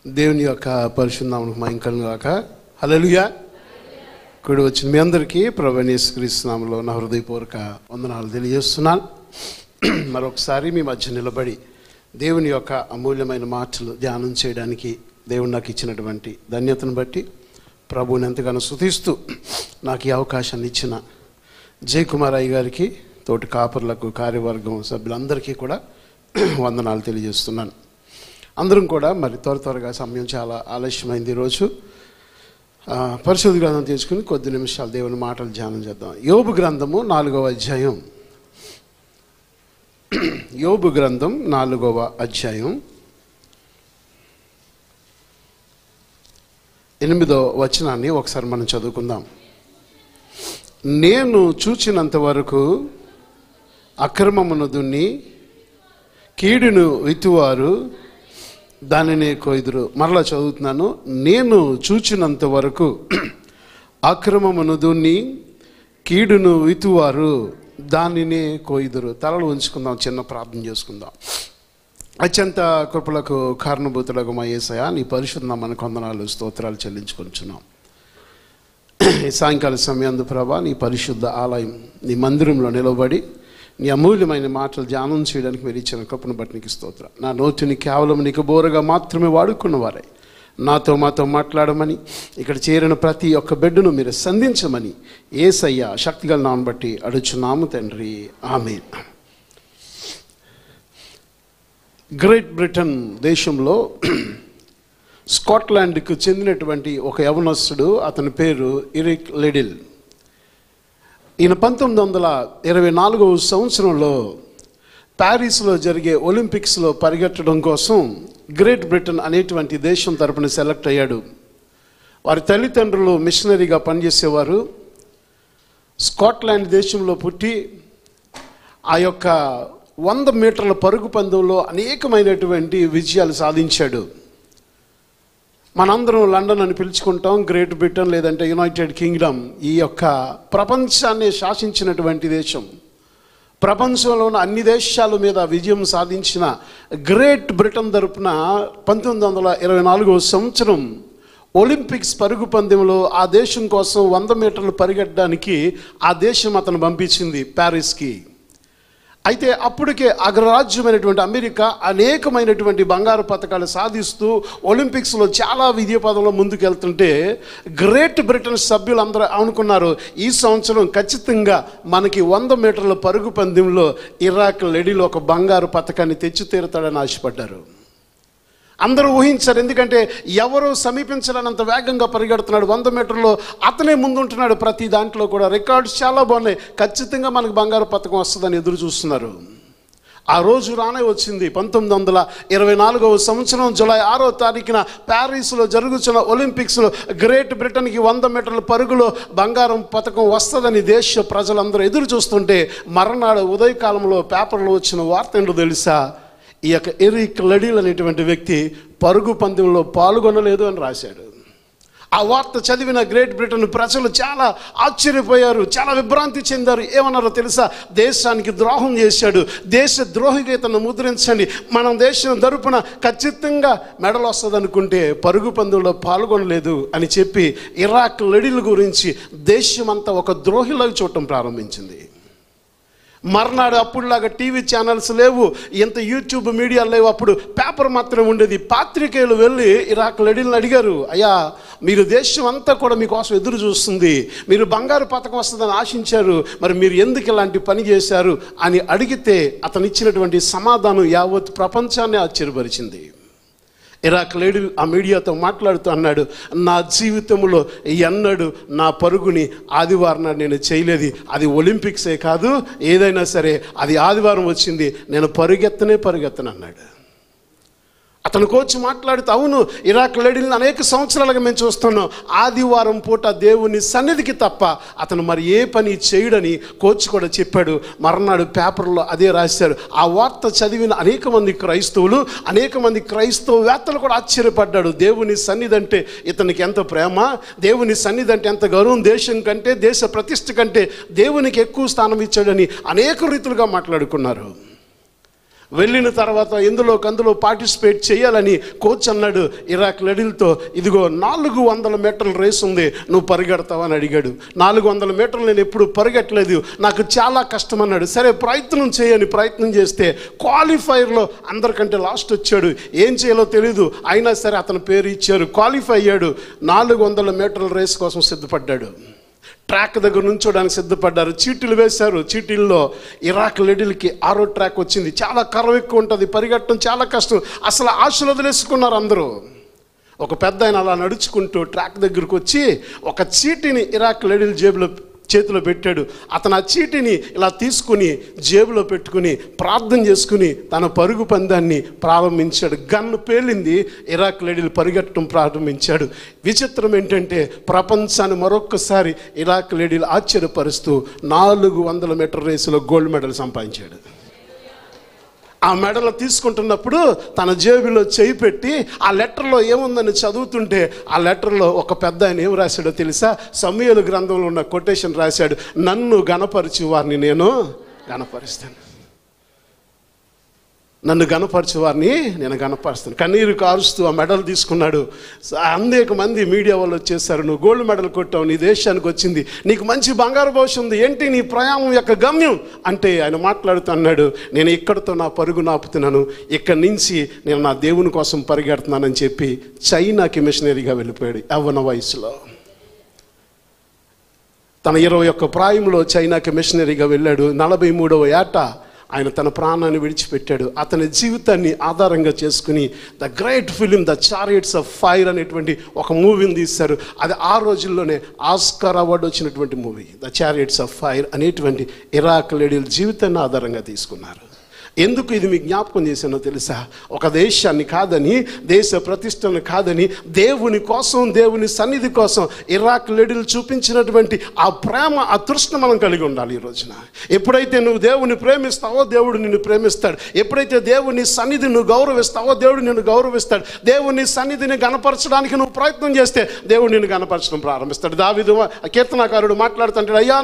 దేవుని యొక్క పరిశుద్ధ నామమునకు మహిమ కలుగును గాక. హల్లెలూయా. కూడి వచ్చిన మీ అందరికీ ప్రభువైన యేసుక్రీస్తు నామములో నా హృదయపూర్వక వందనాలు తెలియజేస్తున్నాను. మరొకసారి మీ మధ్య నిలబడి దేవుని యొక్క అమూల్యమైన మాటలు ధ్యానం చేయడానికి దేవుడు నాకు ఇచ్చినటువంటి ధన్యతను బట్టి ప్రభువుని ఎంతగానో స్తుతిస్తూ నాకు ఈ అవకాశాన్ని ఇచ్చిన జయకుమార్ అయ్య గారికి, తోటి కాపర్లకు, కార్యవర్గం సభ్యులందరికీ కూడా వందనాలు తెలియజేస్తున్నాను. అందరం కూడా మరి త్వరగా సమయం చాలా ఆలస్యమైంది. ఈరోజు పరిశుద్ధ గ్రంథం తీసుకుని కొద్ది నిమిషాలు దేవుని మాటలు ధ్యానం చేద్దాం. యోబు గ్రంథము 4వ అధ్యాయం. యోబు గ్రంథం 4వ అధ్యాయం 8వ వచనాన్ని ఒకసారి మనం చదువుకుందాం. నేను చూచినంత వరకు అక్రమమును దున్ని కీడును విత్తువారు దానిని కోయుదురు. మరలా చదువుతున్నాను. నేను చూచినంత వరకు అక్రమమును దున్ని కీడును విత్తువారు దానిని కోయుదురు. తలలు ఉంచుకుందాం, చిన్న ప్రార్థన చేసుకుందాం. అత్యంత కృపలకు కారణభూతులకు మా యేసయ్య, నీ పరిశుద్ధ నామమునకు వందనాలు స్తోత్రాలు చెల్లించుకొనుచున్నాం. సాయంకాల సమయంలో ప్రభా, నీ పరిశుద్ధ ఆలయం, నీ మందిరంలో నిలబడి నీ అమూల్యమైన మాటలు ధ్యానం చేయడానికి మీరు ఇచ్చిన కృపను బట్టి నీకు స్తోత్రం. నా నోటిని కేవలం నీకు బోరగా మాత్రమే వాడుకున్నవారే మాతో మాట్లాడమని, ఇక్కడ చేరిన ప్రతి ఒక్క బిడ్డను మీరు సంధించమని యేసయ్య శక్తిగల నామమును బట్టి అడుగుచున్నాము తండ్రి, ఆమేన్. గ్రేట్ బ్రిటన్ దేశంలో స్కాట్లాండ్కు చెందినటువంటి ఒక యవనస్తుడు, అతని పేరు ఎరిక్ లిడిల్. ఈయన 1924వ సంవత్సరంలో ప్యారిస్లో జరిగే ఒలింపిక్స్లో పరిగెత్తడం కోసం గ్రేట్ బ్రిటన్ అనేటువంటి దేశం తరపున సెలెక్ట్ అయ్యాడు. వారి తల్లిదండ్రులు మిషనరీగా పనిచేసేవారు. స్కాట్లాండ్ దేశంలో పుట్టి ఆ యొక్క 100 మీటర్ల పరుగు పందెంలో అనేకమైనటువంటి విజయాలు సాధించాడు. మనందరం లండన్ అని పిలుచుకుంటాం, గ్రేట్ బ్రిటన్ లేదంటే యునైటెడ్ కింగ్డమ్. ఈ యొక్క ప్రపంచాన్ని శాసించినటువంటి దేశం, ప్రపంచంలోని అన్ని దేశాల మీద విజయం సాధించిన గ్రేట్ బ్రిటన్ తరపున 1924వ సంవత్సరం ఒలింపిక్స్ పరుగు పందెంలో ఆ దేశం కోసం 100 మీటర్లు పరిగెట్టడానికి ఆ దేశం అతను పంపించింది ప్యారిస్కి. అయితే అప్పటికే అగ్రరాజ్యమైనటువంటి అమెరికా అనేకమైనటువంటి బంగారు పతకాలు సాధిస్తూ ఒలింపిక్స్లో చాలా విజయ పదంలో ముందుకెళ్తుంటే గ్రేట్ బ్రిటన్ సభ్యులందరూ అనుకున్నారు, ఈ సంవత్సరం ఖచ్చితంగా మనకి 100 మీటర్ల పరుగు పందెంలో ఎరిక్ లిడిల్ ఒక బంగారు పతకాన్ని తెచ్చి తీరుతాడని ఆశపడ్డారు. అందరూ ఊహించారు, ఎందుకంటే ఎవరు సమీపించలేనంత వేగంగా పరిగెడుతున్నాడు. 100 మీటర్లో అతనే ముందుంటున్నాడు. ప్రతి దాంట్లో కూడా రికార్డ్స్ చాలా బాగున్నాయి. ఖచ్చితంగా మనకు బంగారు పతకం వస్తుందని ఎదురు చూస్తున్నారు. ఆ రోజు రానే వచ్చింది. 1924వ సంవత్సరం జూలై 6వ తారీఖున ప్యారిస్లో జరుగుతున్న ఒలింపిక్స్లో గ్రేట్ బ్రిటన్కి 100 మీటర్ల పరుగులో బంగారం పతకం వస్తుందని దేశ ప్రజలందరూ ఎదురు చూస్తుంటే మర్నాడు ఉదయకాలంలో పేపర్లో వచ్చిన వార్త ఏంటో తెలుసా? ఈ యొక్క ఎరిక్ లిడిల్ అనేటువంటి వ్యక్తి పరుగు పందెంలో పాల్గొనలేదు అని రాశాడు. ఆ వార్త చదివిన గ్రేట్ బ్రిటన్ ప్రజలు చాలా ఆశ్చర్యపోయారు, చాలా విభ్రాంతి చెందారు. ఏమన్నారో తెలుసా? దేశానికి ద్రోహం చేశాడు, దేశ ద్రోహిగా ఇతను ముద్రించండి, మనం దేశం తరపున ఖచ్చితంగా మెడల్ వస్తుంది అనుకుంటే పరుగు పందెంలో పాల్గొనలేదు అని చెప్పి ఎరిక్ లిడిల్ గురించి దేశమంతా ఒక ద్రోహిలాగా చూడటం ప్రారంభించింది. మర్నాడు అప్పుడులాగా టీవీ ఛానల్స్ లేవు, ఇంత యూట్యూబ్ మీడియా లేవు. అప్పుడు పేపర్ మాత్రం ఉండేది. పాత్రికేయులు వెళ్ళి ఎరిక్ లిడిల్ని అడిగారు, అయ్యా మీరు దేశం అంతా కూడా మీకోసం ఎదురు చూస్తుంది, మీరు బంగారు పతకం వస్తుందని ఆశించారు, మరి మీరు ఎందుకు ఇలాంటి పని చేశారు అని అడిగితే అతను ఇచ్చినటువంటి సమాధానం యావత్ ప్రపంచాన్ని ఆశ్చర్యపరిచింది. ఎరిక్ లిడిల్ ఆ మీడియాతో మాట్లాడుతూ అన్నాడు, నా జీవితంలో ఎన్నడూ నా పరుగుని ఆదివారం నాడు నేను చేయలేదు. అది ఒలింపిక్సే కాదు, ఏదైనా సరే అది ఆదివారం వచ్చింది, నేను పరుగెత్తను అన్నాడు. అతను కోచ్ మాట్లాడుతూ, అవును ఎరిక్ లిడిల్ని అనేక సంవత్సరాలుగా మేము చూస్తున్నాం, ఆదివారం పూట దేవుని సన్నిధికి తప్ప అతను మరి ఏ పని చేయడని కోచ్ కూడా చెప్పాడు. మర్నాడు పేపర్లో అదే రాశారు. ఆ వార్త చదివిన అనేక మంది క్రైస్తవేత్తలు కూడా ఆశ్చర్యపడ్డాడు. దేవుని సన్నిధి అంటే ఇతనికి ఎంత ప్రేమ, దేవుని సన్నిధి అంటే ఎంత గౌరవం, దేశం కంటే దేశ ప్రతిష్ఠ కంటే దేవునికి ఎక్కువ స్థానం ఇచ్చాడని అనేక రీతులుగా మాట్లాడుకున్నారు. వెళ్ళిన తర్వాత ఎందులో పార్టిసిపేట్ చేయాలని కోచ్ అన్నాడు ఇరాక్ లెడిల్తో, ఇదిగో 400 మీటర్ల రేస్ ఉంది, నువ్వు పరిగెడతావా అని అడిగాడు. 400 మీటర్లు నేను ఎప్పుడు పరిగెట్టలేదు, నాకు చాలా కష్టం అన్నాడు. సరే ప్రయత్నం చేయని ప్రయత్నం చేస్తే క్వాలిఫైర్లో అందరికంటే లాస్ట్ వచ్చాడు. ఏం చేయాలో తెలీదు, అయినా సరే అతని పేరు ఇచ్చారు, క్వాలిఫై అయ్యాడు. 400 మీటర్ల రేస్ కోసం సిద్ధపడ్డాడు. ట్రాక్ దగ్గర నుంచోడానికి సిద్ధపడ్డారు. చీటీలు వేశారు. చీటీల్లో ఇరాక్ లెడిల్కి 6వ ట్రాక్ వచ్చింది. చాలా కర్వ ఎక్కువ ఉంటుంది, పరిగెట్టడం చాలా కష్టం. అసలు ఆశలు వదిలేసుకున్నారు అందరూ. ఒక పెద్ద ఆయన అలా నడుచుకుంటూ ట్రాక్ దగ్గరకు వచ్చి ఒక చీటీని ఇరాక్ లెడిల్ చేతిలో పెట్టాడు. అతను ఆ చీటీని ఇలా తీసుకుని జేబులో పెట్టుకుని ప్రార్థన చేసుకుని తన పరుగు పందాన్ని ప్రారంభించాడు. గన్ను పేలింది, ఇరాక్ లెడిల్ పరిగెట్టడం ప్రారంభించాడు. విచిత్రం ఏంటంటే ప్రపంచాన్ని మరొక్కసారి ఇరాక్ లెడిల్ ఆశ్చర్యపరుస్తూ 400 మీటర్ రేసులో గోల్డ్ మెడల్ సంపాదించాడు. ఆ మెడల్ తీసుకుంటున్నప్పుడు తన జేబులో చేయి పెట్టి ఆ లెటర్లో ఏముందని చదువుతుంటే ఆ లెటర్లో ఒక పెద్ద ఆయన ఏం రాశాడో తెలుసా? సమూయేలు గ్రంథంలో ఉన్న కొటేషన్ రాశాడు, నన్ను గణపరిచి వారిని నేను గణపరుస్తాను. నన్ను గణపరిచే వారిని నేను గణపరుస్తాను. కన్నీరు కారుస్తూ ఆ మెడల్ తీసుకున్నాడు. అనేక మంది మీడియా వాళ్ళు వచ్చేసారు, నువ్వు గోల్డ్ మెడల్ కొట్టావు, నీ దేశానికి వచ్చింది, నీకు మంచి బంగారు భవిష్యత్తు ఉంది, ఏంటి నీ ప్రయాణం యొక్క గమ్యం అంటే ఆయన మాట్లాడుతూ అన్నాడు, నేను ఇక్కడితో నా పరుగు నాపుతున్నాను, ఇక్కడి నుంచి నేను నా దేవుని కోసం పరిగెడుతున్నానని చెప్పి చైనాకి మిషనరీగా వెళ్ళిపోయాడు యవ్వన వయసులో. తన 21 ప్రాయంలో చైనాకి మిషనరీగా వెళ్ళాడు. 43వ ఏట ఆయన తన ప్రాణాన్ని విడిచిపెట్టాడు. అతని జీవితాన్ని ఆధారంగా చేసుకుని the great film the chariots of fire అనేటువంటి ఒక మూవీని తీశారు. అది ఆ రోజుల్లోనే ఆస్కార్ అవార్డు వచ్చినటువంటి movie the chariots of fire అనేటువంటి ఇరాక్ లెడిల్ జీవితాన్ని ఆధారంగా తీసుకున్నారు. ఎందుకు ఇది మీకు జ్ఞాపకం చేశానో తెలుసా? ఒక దేశాన్ని కాదని, దేశ ప్రతిష్టను కాదని, దేవుని కోసం, దేవుని సన్నిధి కోసం ఇరాక్ లెడిల్ చూపించినటువంటి ఆ ప్రేమ, ఆ తృష్ణ మనం కలిగి ఉండాలి. ఈ రోజున ఎప్పుడైతే నువ్వు దేవుని ప్రేమిస్తావో దేవుడు నిన్ను ప్రేమిస్తాడు. ఎప్పుడైతే దేవుని సన్నిధి నువ్వు గౌరవిస్తావో దేవుడు నిన్ను గౌరవిస్తాడు. దేవుని సన్నిధిని గణపరచడానికి నువ్వు ప్రయత్నం చేస్తే దేవుడు నిన్ను గణపరచడం ప్రారంభిస్తాడు. దావీదు కీర్తనకారుడు మాట్లాడుతుంటాడు, అయ్యా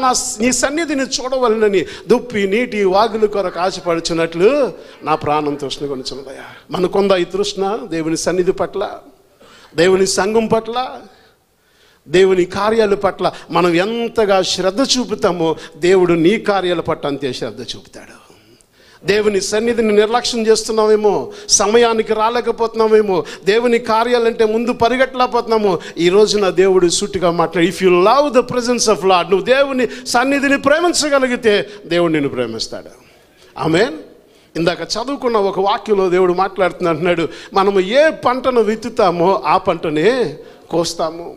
నీ సన్నిధిని చూడవలనని దుప్పి నీటి వాగుల కొరకు ఆశపడుచున్నట్లు నా ప్రాణం తృష్ణ కొనుచున్నదయ్యా. మనకుందా ఈ తృష్ణ? దేవుని సన్నిధి పట్ల, దేవుని సంఘం పట్ల, దేవుని కార్యాల పట్ల మనం ఎంతగా శ్రద్ధ చూపుతామో దేవుడు నీ కార్యాల పట్ల అంతే శ్రద్ధ చూపుతాడు. దేవుని సన్నిధిని నిర్లక్ష్యం చేస్తున్నామేమో, సమయానికి రాలేకపోతున్నామేమో, దేవుని కార్యాలంటే ముందు పరిగెట్టలేకపోతున్నామో. ఈ రోజున దేవుడు సూటిగా మాట్లాడు, if you love the presence of lord, నువ్వు దేవుని సన్నిధిని ప్రేమించగలిగితే దేవుడు నిన్ను ప్రేమిస్తాడు. ఆమేన్. ఇందాక చదువుకున్న ఒక వాక్యంలో దేవుడు మాట్లాడుతున్నాడు, మనము ఏ పంటను విత్తుతామో ఆ పంటనే కోస్తాము.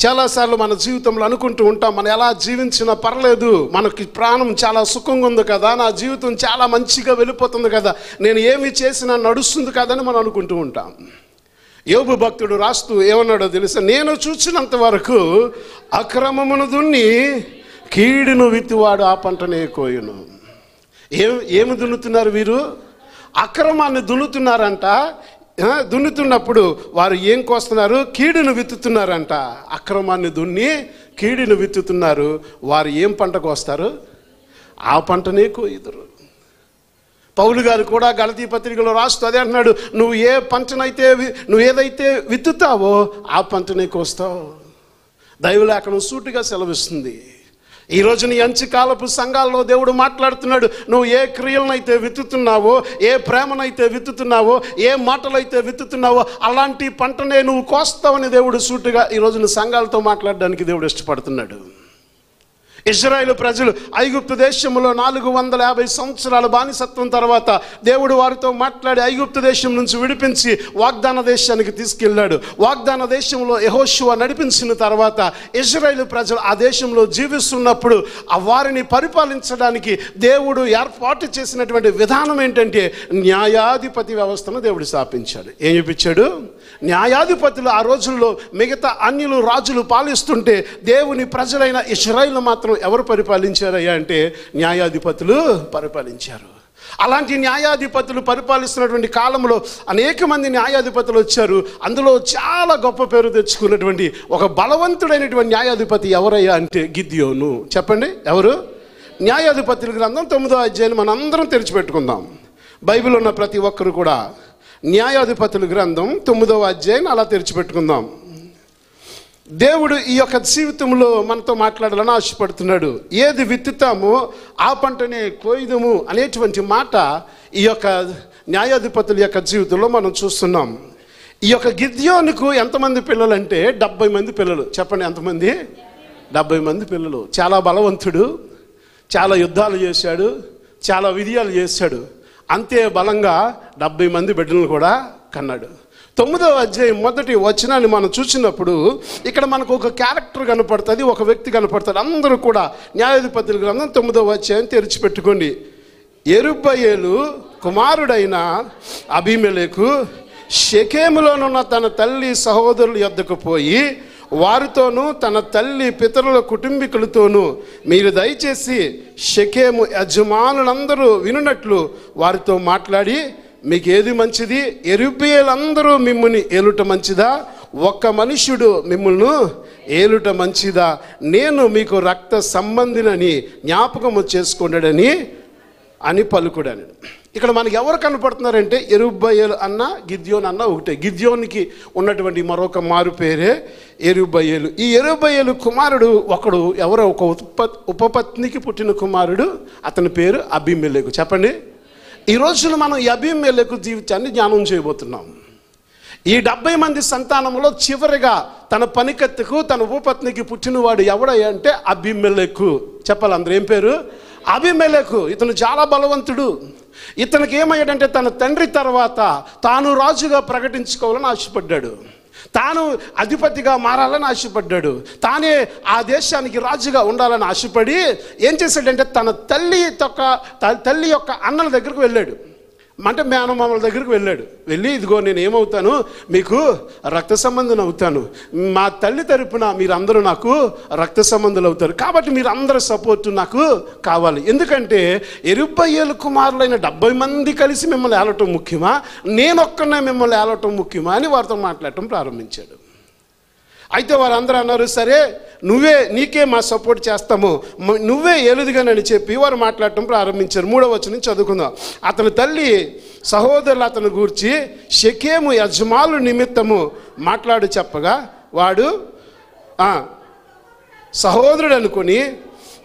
చాలాసార్లు మన జీవితంలో అనుకుంటూ ఉంటాం, మనం ఎలా జీవించినా పర్లేదు, మనకి ప్రాణం చాలా సుఖంగా ఉంది కదా, నా జీవితం చాలా మంచిగా వెళ్ళిపోతుంది కదా, నేను ఏమి చేసినా నడుస్తుంది కదా అని మనం అనుకుంటూ ఉంటాం. యోబు భక్తుడు రాస్తూ ఏమన్నాడో తెలుసా? నేను చూసినంత వరకు అక్రమమును దున్ని కీడును విత్తువాడు ఆ పంటనే కోయును. ఏమి దున్నుతున్నారు వీరు? అక్రమాన్ని దున్నుతున్నారంట. దున్నుతున్నప్పుడు వారు ఏం కోస్తున్నారు? కీడును విత్తుతున్నారంట. అక్రమాన్ని దున్ని కీడును విత్తుతున్నారు. వారు ఏం పంట కోస్తారు? ఆ పంటనే కోయుదురు. పౌలు గారు కూడా గలతీ పత్రికలో రాస్తూ అదే అంటున్నాడు, నువ్వు ఏ పంటనైతే నువ్వు ఏదైతే విత్తుతావో ఆ పంటనే కోస్తావు. దైవలేఖనం సూటిగా సెలవిస్తుంది. ఈ రోజు నీ అంత్యకాలపు సంఘాల్లో దేవుడు మాట్లాడుతున్నాడు, నువ్వు ఏ క్రియలనైతే విత్తుతున్నావో, ఏ ప్రేమనైతే విత్తుతున్నావో, ఏ మాటలైతే విత్తుతున్నావో అలాంటి పంటనే నువ్వు కోస్తావని దేవుడు సూటిగా ఈ రోజున సంఘాలతో మాట్లాడడానికి దేవుడు ఇష్టపడుతున్నాడు. ఇశ్రాయేలు ప్రజలు ఐగుప్తు దేశంలో 450 సంవత్సరాల బానిసత్వం తర్వాత దేవుడు వారితో మాట్లాడి ఐగుప్తు దేశం నుంచి విడిపించి వాగ్దాన దేశానికి తీసుకెళ్ళాడు. వాగ్దాన దేశంలో యెహోషువ నడిపించిన తర్వాత ఇశ్రాయేలు ప్రజలు ఆ దేశంలో జీవిస్తున్నప్పుడు ఆ వారిని పరిపాలించడానికి దేవుడు ఏర్పాటు చేసినటువంటి విధానం ఏంటంటే న్యాయాధిపతి వ్యవస్థను దేవుడు స్థాపించాడు. ఏం చూపించాడు? న్యాయాధిపతులు ఆ రోజుల్లో మిగతా అన్యులు రాజులు పాలిస్తుంటే దేవుని ప్రజలైన ఇశ్రాయేలు మాత్రం ఎవరు పరిపాలించారయ్యా అంటే న్యాయాధిపతులు పరిపాలించారు. అలాంటి న్యాయాధిపతులు పరిపాలిస్తున్నటువంటి కాలంలో అనేక మంది న్యాయాధిపతులు వచ్చారు. అందులో చాలా గొప్ప పేరు తెచ్చుకున్నటువంటి ఒక బలవంతుడైనటువంటి న్యాయాధిపతి ఎవరయ్యా అంటే గిద్యోను. చెప్పండి, ఎవరు? న్యాయాధిపతుల గ్రంథం 9వ అధ్యాయం మనం అందరం తెరిచిపెట్టుకుందాం. బైబిల్ ఉన్న ప్రతి ఒక్కరు కూడా న్యాయాధిపతుల గ్రంథం 9వ అధ్యాయం అలా తెరిచిపెట్టుకుందాం. దేవుడు ఈ యొక్క జీవితంలో మనతో మాట్లాడాలని ఆశపడుతున్నాడు. ఏది విత్తుతామో ఆ పంటనే కోయుదము అనేటువంటి మాట ఈ యొక్క న్యాయాధిపతుల యొక్క జీవితంలో మనం చూస్తున్నాం. ఈ యొక్క గిద్యోనుకు ఎంతమంది పిల్లలు అంటే 70 మంది పిల్లలు. చెప్పండి ఎంతమంది? 70 మంది పిల్లలు. చాలా బలవంతుడు, చాలా యుద్ధాలు చేశాడు, చాలా విజయాలు చేశాడు. అంతే బలంగా 70 మంది బిడ్డలను కూడా కన్నాడు. 9వ అధ్యాయం మొదటి వచనాన్ని మనం చూసినప్పుడు ఇక్కడ మనకు ఒక క్యారెక్టర్ కనపడుతుంది, ఒక వ్యక్తి కనపడతాడు. అందరూ కూడా న్యాయాధిపతుల గ్రంథం 9వ అధ్యాయం తెరిచిపెట్టుకోండి. యెరుబ్బయలు కుమారుడైన అబీమెలెకు షెకెములోనున్న తన తల్లి సహోదరుల యొద్దకు పోయి వారితోనూ తన తల్లి పితరుల కుటుంబీకులతోనూ మీరు దయచేసి షెకెము యజమానులందరూ వినున్నట్లు వారితో మాట్లాడి మీకు ఏది మంచిది? యెరుబ్బయలందరూ మిమ్మల్ని ఏలుట మంచిదా? ఒక్క మనుష్యుడు మిమ్మల్ని ఏలుట మంచిదా? నేను మీకు రక్త సంబంధినని జ్ఞాపకము చేసుకున్నాడని అని పలుకుడాను. ఇక్కడ మనకి ఎవరు కనపడుతున్నారంటే యెరుబ్బయలు అన్న గిద్యోను అన్న ఒకటే. గిద్యోనికి ఉన్నటువంటి మరొక మారు పేరే యెరుబ్బయలు. ఈ యెరుబ్బయలు కుమారుడు ఒకడు ఎవరో ఒక ఉపపత్నికి పుట్టిన కుమారుడు, అతని పేరు అబీమెలెకు. చెప్పండి. ఈ రోజున మనం ఈ అబీమెలెకు జీవితాన్ని ధ్యానం చేయబోతున్నాం. ఈ 70 మంది సంతానంలో చివరిగా తన పనికత్తెకు తన ఉపపత్నికి పుట్టినవాడు ఎవడయ్యా అంటే అబీమెలెకు. చెప్పాలి అందరూ ఏం పేరు? అబీమెలెకు. ఇతను చాలా బలవంతుడు. ఇతనికి ఏమయ్యాడంటే తన తండ్రి తర్వాత తాను రాజుగా ప్రకటించుకోవాలని ఆశపడ్డాడు, తాను అధిపతిగా మారాలని ఆశపడ్డాడు, తానే ఆ దేశానికి రాజుగా ఉండాలని ఆశపడి ఏం చేశాడంటే తన తల్లి యొక్క అన్నల దగ్గరకు వెళ్ళాడు. అంటే మేనమామల దగ్గరికి వెళ్ళాడు. వెళ్ళి ఇదిగో నేను ఏమవుతాను, మీకు రక్త సంబంధం అవుతాను, మా తల్లి తరపున మీరందరూ నాకు రక్త సంబంధాలు అవుతారు, కాబట్టి మీరు అందరూ సపోర్టు నాకు కావాలి. ఎందుకంటే యెరుబ్బయలు కుమారులైన 70 మంది కలిసి మిమ్మల్ని ఏలటం ముఖ్యమా, నేనొక్కనే మిమ్మల్ని ఏలటం ముఖ్యమా అని వారితో మాట్లాడటం ప్రారంభించాడు. అయితే వారందరూ అన్నారు, సరే నీకే మా సపోర్ట్ చేస్తాము, నువ్వే ఏలుదుగానని చెప్పి వారు మాట్లాడటం ప్రారంభించారు. 3వ వచనం చదువుకుందాం. అతని తల్లి సహోదరులు అతను గూర్చి షెకెము యజమానుల నిమిత్తము మాట్లాడు చెప్పగా వాడు సహోదరుడు అనుకుని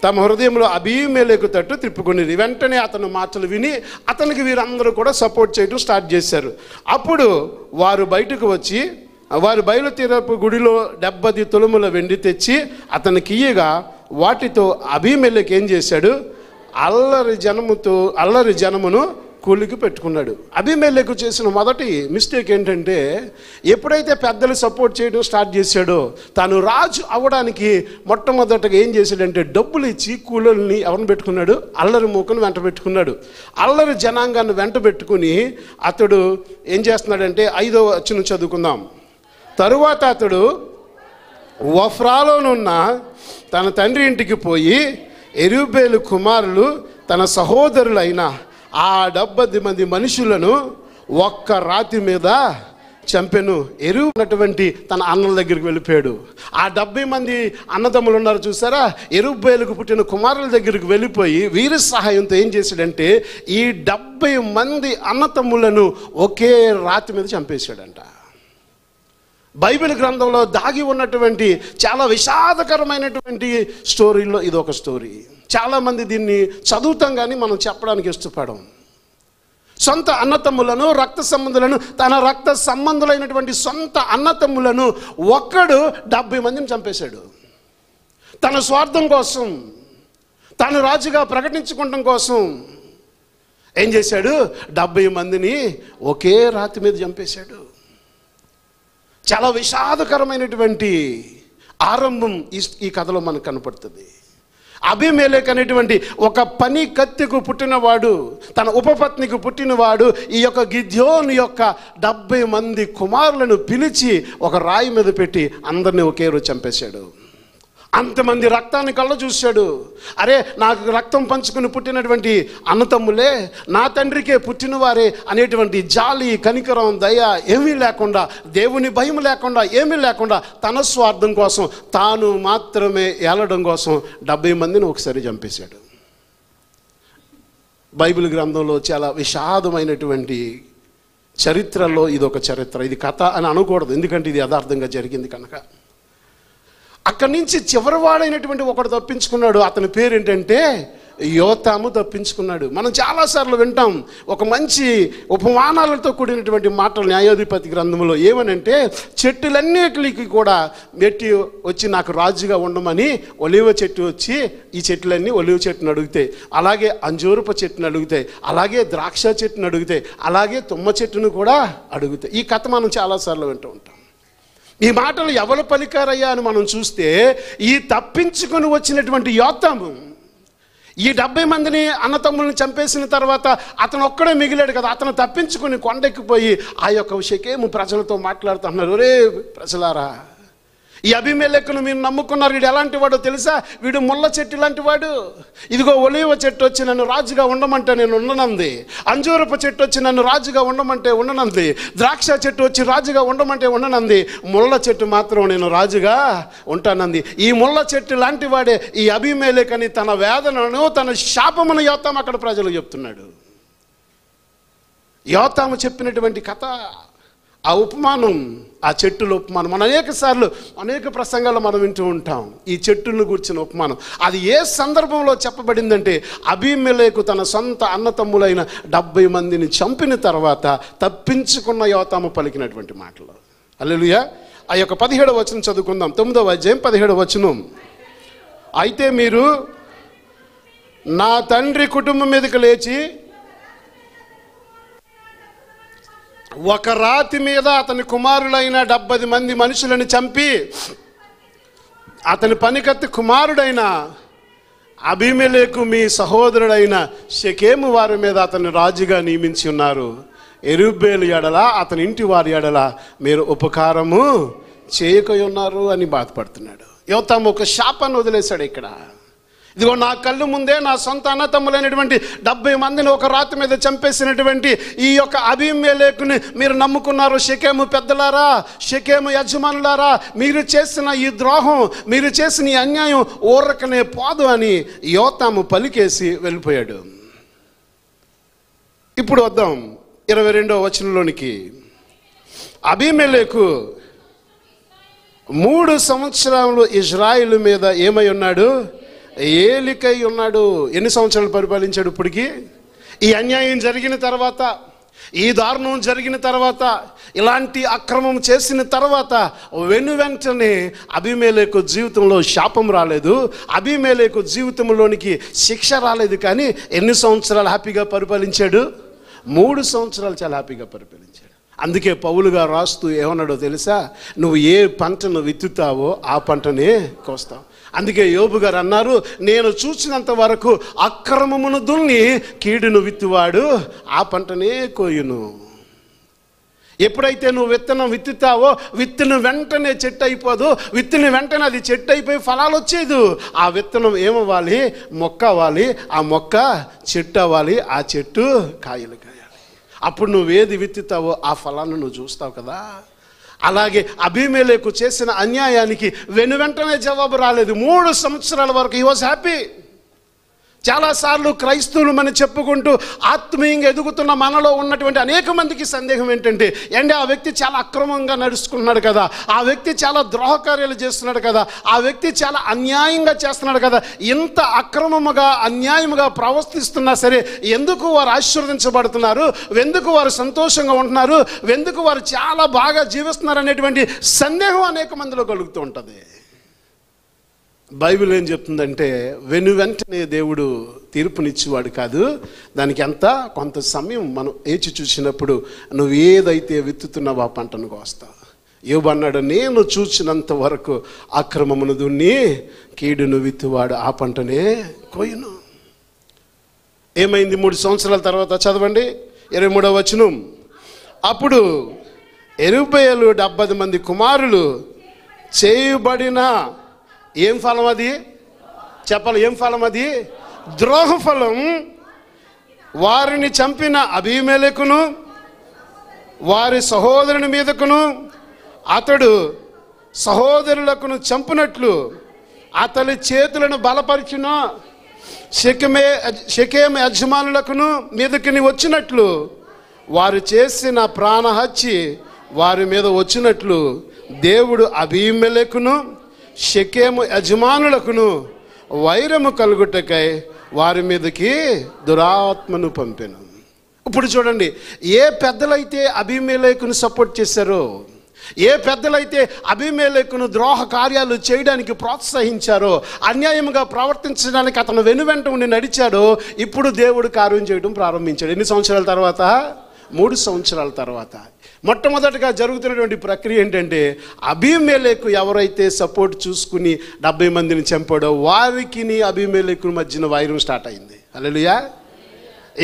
తమ హృదయంలో అబీమెలెకు తట్టు తిప్పుకునేది. వెంటనే అతను మాటలు విని అతనికి వీరందరూ కూడా సపోర్ట్ చేయడం స్టార్ట్ చేశారు. అప్పుడు వారు బయటకు వచ్చి వారు బయలుతీరపు గుడిలో 70 తులముల వెండి తెచ్చి అతనికి ఇయ్యగా వాటితో అబీమెలెకు ఏం చేశాడు? అల్లరి జనమును కూలికి పెట్టుకున్నాడు. అబీమెలెకు చేసిన మొదటి మిస్టేక్ ఏంటంటే ఎప్పుడైతే పెద్దలు సపోర్ట్ చేయడం స్టార్ట్ చేశాడో తాను రాజు అవ్వడానికి మొట్టమొదటగా ఏం చేశాడంటే డబ్బులు ఇచ్చి కూలీల్ని ఎవరిని పెట్టుకున్నాడు? అల్లరి మూకను వెంట పెట్టుకున్నాడు. అల్లరి జనాంగాన్ని వెంట పెట్టుకుని అతడు ఏం చేస్తున్నాడంటే 5వ వచనం చదువుకుందాం. తరువాత అతడు ఒఫ్రాలోనున్న తన తండ్రి ఇంటికి పోయి యెరుబ్బయలు కుమారులు తన సహోదరులైన ఆ 70 మంది మనుషులను ఒక్క రాతి మీద చంపెను. ఉన్నటువంటి తన అన్నల దగ్గరికి వెళ్ళిపోయాడు. ఆ 70 మంది అన్నదమ్ములు ఉన్నారు చూసారా, యెరుబ్బయలకు పుట్టిన కుమారుల దగ్గరికి వెళ్ళిపోయి వీరి సహాయంతో ఏం చేశాడంటే ఈ 70 మంది అన్నతమ్ములను ఒకే రాతి మీద చంపేశాడంట. బైబిల్ గ్రంథంలో దాగి ఉన్నటువంటి చాలా విషాదకరమైనటువంటి స్టోరీలో ఇదొక స్టోరీ. చాలామంది దీన్ని చదువుతాం కానీ మనం చెప్పడానికి ఇష్టపడం. సొంత అన్నతమ్ములను రక్త సంబంధులను తన రక్త సంబంధులైనటువంటి సొంత అన్నతమ్ములను ఒక్కడు 70 మందిని చంపేశాడు. తన స్వార్థం కోసం, తాను రాజుగా ప్రకటించుకోవడం కోసం ఏం చేశాడు? 70 మందిని ఒకే రాతి మీద చంపేశాడు. చాలా విషాదకరమైనటువంటి ఆరంభం ఈ కథలో మనకు కనపడుతుంది. అబీమెలెకు అనేటువంటి ఒక పని కత్తికు పుట్టినవాడు, తన ఉపపత్నికి పుట్టినవాడు ఈ యొక్క గిద్యోను యొక్క 70 మంది కుమారులను పిలిచి ఒక రాయి మీద పెట్టి అందరినీ ఒకే రోజు చంపేశాడు. అంతమంది రక్తాన్ని కళ్ళ చూశాడు. అరే నాకు రక్తం పంచుకుని పుట్టినటువంటి అన్నతమ్ములే నా తండ్రికే పుట్టినవారే అనేటువంటి జాలి, కనికరం, దయ ఏమీ లేకుండా, దేవుని భయం లేకుండా, ఏమీ లేకుండా తన స్వార్థం కోసం తాను మాత్రమే ఏలడం కోసం 70 మందిని ఒకసారి చంపేశాడు. బైబిల్ గ్రంథంలో చాలా విషాదమైనటువంటి చరిత్రలో ఇదొక చరిత్ర. ఇది కథ అని అనకూడదు, ఎందుకంటే ఇది యథార్థంగా జరిగింది కనుక. అక్కడి నుంచి చివరివాడైనటువంటి ఒకడు తప్పించుకున్నాడు. అతని పేరు ఏంటంటే యోతాము తప్పించుకున్నాడు. మనం చాలాసార్లు వింటాం ఒక మంచి ఉపమానాలతో కూడినటువంటి మాటలు న్యాయాధిపతి గ్రంథంలో. ఏమనంటే, చెట్టులన్నిటికి కూడా మెట్టి వచ్చి నాకు రాజుగా ఉండమని ఒలివ చెట్టు వచ్చి ఈ చెట్లన్నీ ఒలివ చెట్టును అడుగుతాయి, అలాగే అంజూరపు చెట్టును అడుగుతాయి, అలాగే ద్రాక్ష చెట్టును అడుగుతాయి, అలాగే తుమ్మ చెట్టును కూడా అడుగుతాయి. ఈ కథ మనం చాలాసార్లు వింటూ ఉంటాం. ఈ మాటలు ఎవరు పలికారయ్యా అని మనం చూస్తే, ఈ తప్పించుకొని వచ్చినటువంటి యోతాము ఈ 70 మందిని అన్నతమ్ముల్ని చంపేసిన తర్వాత అతను ఒక్కడే మిగిలాడు కదా. అతను తప్పించుకుని కొండెక్కిపోయి ఆ యొక్క షెకెము ప్రజలతో మాట్లాడుతున్నారు. ఒరే ప్రజలారా, ఈ అబీమెలెకును మీరు నమ్ముకున్నారు, వీడు ఎలాంటి వాడో తెలుసా? వీడు ముళ్ళ చెట్టు లాంటి వాడు. ఇదిగో ఒలీవ చెట్టు వచ్చి నన్ను రాజుగా ఉండమంటే నేను ఉండనంది, అంజూరపు చెట్టు వచ్చి నన్ను రాజుగా ఉండమంటే ఉండనంది, ద్రాక్ష చెట్టు వచ్చి రాజుగా ఉండమంటే ఉండనంది, ముళ్ళ చెట్టు మాత్రం నేను రాజుగా ఉంటానంది. ఈ ముళ్ళ చెట్టు లాంటి వాడే ఈ అబీమెలెకని తన వేదనను, తన శాపమును యోతాము అక్కడ ప్రజలకు చెప్తున్నాడు. యోతాము చెప్పినటువంటి కథ, ఆ ఉపమానం, ఆ చెట్టుల ఉపమానం మనం అనేక ప్రసంగాల్లో మనం వింటూ ఉంటాం. ఈ చెట్టును కూర్చున్న ఉపమానం అది ఏ సందర్భంలో చెప్పబడిందంటే, అబీమెలెకు తన సొంత అన్నతమ్ములైన 70 మందిని చంపిన తర్వాత తప్పించుకున్న యోతాము పలికినటువంటి మాటలు. హల్లెలూయా. ఆ యొక్క 17వ వచనం చదువుకుందాం. 9వ అధ్యాయం 17వ వచనం. అయితే మీరు నా తండ్రి కుటుంబం మీదకి లేచి ఒక రాతి మీద అతని కుమారులైన 70 మంది మనుషులను చంపి అతని పనికత్తి కుమారుడైన అబీమెలెకు మీ సహోదరుడైన షెకెము వారి మీద అతన్ని రాజుగా నియమించి ఉన్నారు. యెరుబ్బేలు ఎడల అతని ఇంటి వారి ఎడల మీరు ఉపకారము చేయక ఉన్నారు అని బాధపడుతున్నాడు. యోతాము ఒక శాపాన్ని వదిలేశాడు ఇక్కడ. ఇదిగో నా కళ్ళు ముందే నా సొంత అన్నతమ్ములైనటువంటి 70 మందిని ఒక రాతి మీద చంపేసినటువంటి ఈ యొక్క అబీమెలెకుని మీరు నమ్ముకున్నారు. షెకెము పెద్దలారా, షెకెము యజమానులారా, మీరు చేసిన ఈ ద్రోహం, మీరు చేసిన ఈ అన్యాయం ఊరకనే పోదు అని యోతాము పలికేసి వెళ్ళిపోయాడు. ఇప్పుడు వద్దాం 22వ వచనంలోనికి. అబీమెలెకు 3 సంవత్సరాలు ఇజ్రాయిలు మీద ఏమై ఉన్నాడు? ఏలికై ఉన్నాడు. ఎన్ని సంవత్సరాలు పరిపాలించాడు? ఇప్పటికి ఈ అన్యాయం జరిగిన తర్వాత, ఈ దారుణం జరిగిన తర్వాత, ఇలాంటి అక్రమం చేసిన తర్వాత వెంటనే అబీమెలెకు జీవితంలో శాపం రాలేదు, అబీమెలెకు జీవితంలోనికి శిక్ష రాలేదు. కానీ ఎన్ని సంవత్సరాలు హ్యాపీగా పరిపాలించాడు? 3 సంవత్సరాలు చాలా హ్యాపీగా పరిపాలించాడు. అందుకే పౌలు గారు రాస్తూ ఏమన్నాడో తెలుసా? నువ్వు ఏ పంటను విత్తుతావో ఆ పంటనే కోస్తావు. అందుకే యోబు గారు అన్నారు, నేను చూసినంత వరకు అక్రమమును దున్ని కీడును విత్తువాడు ఆ పంటనే కోయును. ఎప్పుడైతే నువ్వు విత్తనం విత్తుతావో విత్తిన వెంటనే చెట్టు అయిపోదు, విత్తిన వెంటనే అది చెట్టు అయిపోయి ఫలాలు వచ్చేది. ఆ విత్తనం ఏమవ్వాలి? మొక్క అవ్వాలి, ఆ మొక్క చెట్టు అవ్వాలి, ఆ చెట్టు కాయలు కాయాలి. అప్పుడు నువ్వేది విత్తుతావో ఆ ఫలాన్ని నువ్వు చూస్తావు కదా. అలాగే అబీమెలెకు చేసిన అన్యాయానికి వెంటనే జవాబు రాలేదు. 3 సంవత్సరాల వరకు హీ వాజ్ హ్యాపీ. చాలాసార్లు క్రైస్తవులు మనం చెప్పుకుంటూ ఆత్మీయంగా ఎదుగుతున్న మనలో ఉన్నటువంటి అనేక మందికి సందేహం ఏంటంటే, ఆ వ్యక్తి చాలా అక్రమంగా నడుచుకున్నాడు కదా, ఆ వ్యక్తి చాలా ద్రోహకార్యాలు చేస్తున్నాడు కదా, ఆ వ్యక్తి చాలా అన్యాయంగా చేస్తున్నాడు కదా, ఇంత అక్రమముగా అన్యాయముగా ప్రవర్తిస్తున్నా సరే ఎందుకు వారు ఆశీర్వదించబడుతున్నారు, ఎందుకు వారు సంతోషంగా ఉంటున్నారు, ఎందుకు వారు చాలా బాగా జీవిస్తున్నారు అనేటువంటి సందేహం అనేక మందిలో కలుగుతూ ఉంటుంది. బైబిల్ ఏం చెప్తుందంటే, వెంటనే దేవుడు తీర్పునిచ్చేవాడు కాదు, దానికి కొంత సమయం మనం ఏచి చూసినప్పుడు నువ్వు ఏదైతే విత్తుతున్నావో ఆ పంటను కోస్తావు. యోబు అన్నాడు, నేను చూసినంత వరకు అక్రమమును దున్ని కీడును విత్తువాడు ఆ పంటనే కోయును. ఏమైంది 3 సంవత్సరాల తర్వాత? చదవండి 23వ వచనం. అప్పుడు యెరుబ్బేలు 70 మంది కుమారులు చేయబడిన ఏం ఫలం అది? చెప్పాలి, ఏం ఫలం అది? ద్రోహ ఫలం. వారిని చంపిన అబీమెలెకును వారి సహోదరుని మీదకును అతడు సహోదరులకును చంపినట్లు అతని చేతులను బలపరిచిన షెకెము యజమానులకును మీదకి వచ్చినట్లు వారు చేసిన ప్రాణహత్య వారి మీద వచ్చినట్లు దేవుడు అబీమెలెకును షెకెము యజమానులకును వైరము కలుగుటకై వారి మీదకి దురాత్మను పంపెను. ఇప్పుడు చూడండి, ఏ పెద్దలైతే అబీమెలెకును సపోర్ట్ చేశారో, ఏ పెద్దలైతే అబీమెలెకును ద్రోహ కార్యాలు చేయడానికి ప్రోత్సహించారో, అన్యాయంగా ప్రవర్తించడానికి అతను వెనువెంట ఉండి నడిచాడో, ఇప్పుడు దేవుడు కార్యం చేయడం ప్రారంభించాడు. ఎన్ని సంవత్సరాల తర్వాత? 3 సంవత్సరాల తర్వాత. మొట్టమొదటిగా జరుగుతున్నటువంటి ప్రక్రియ ఏంటంటే, అబీమెలెకు ఎవరైతే సపోర్ట్ చూసుకుని 70 మందిని చంపాడో వారికి అబీమెలెకు మధ్యన వైరం స్టార్ట్ అయింది. హల్లెలూయా.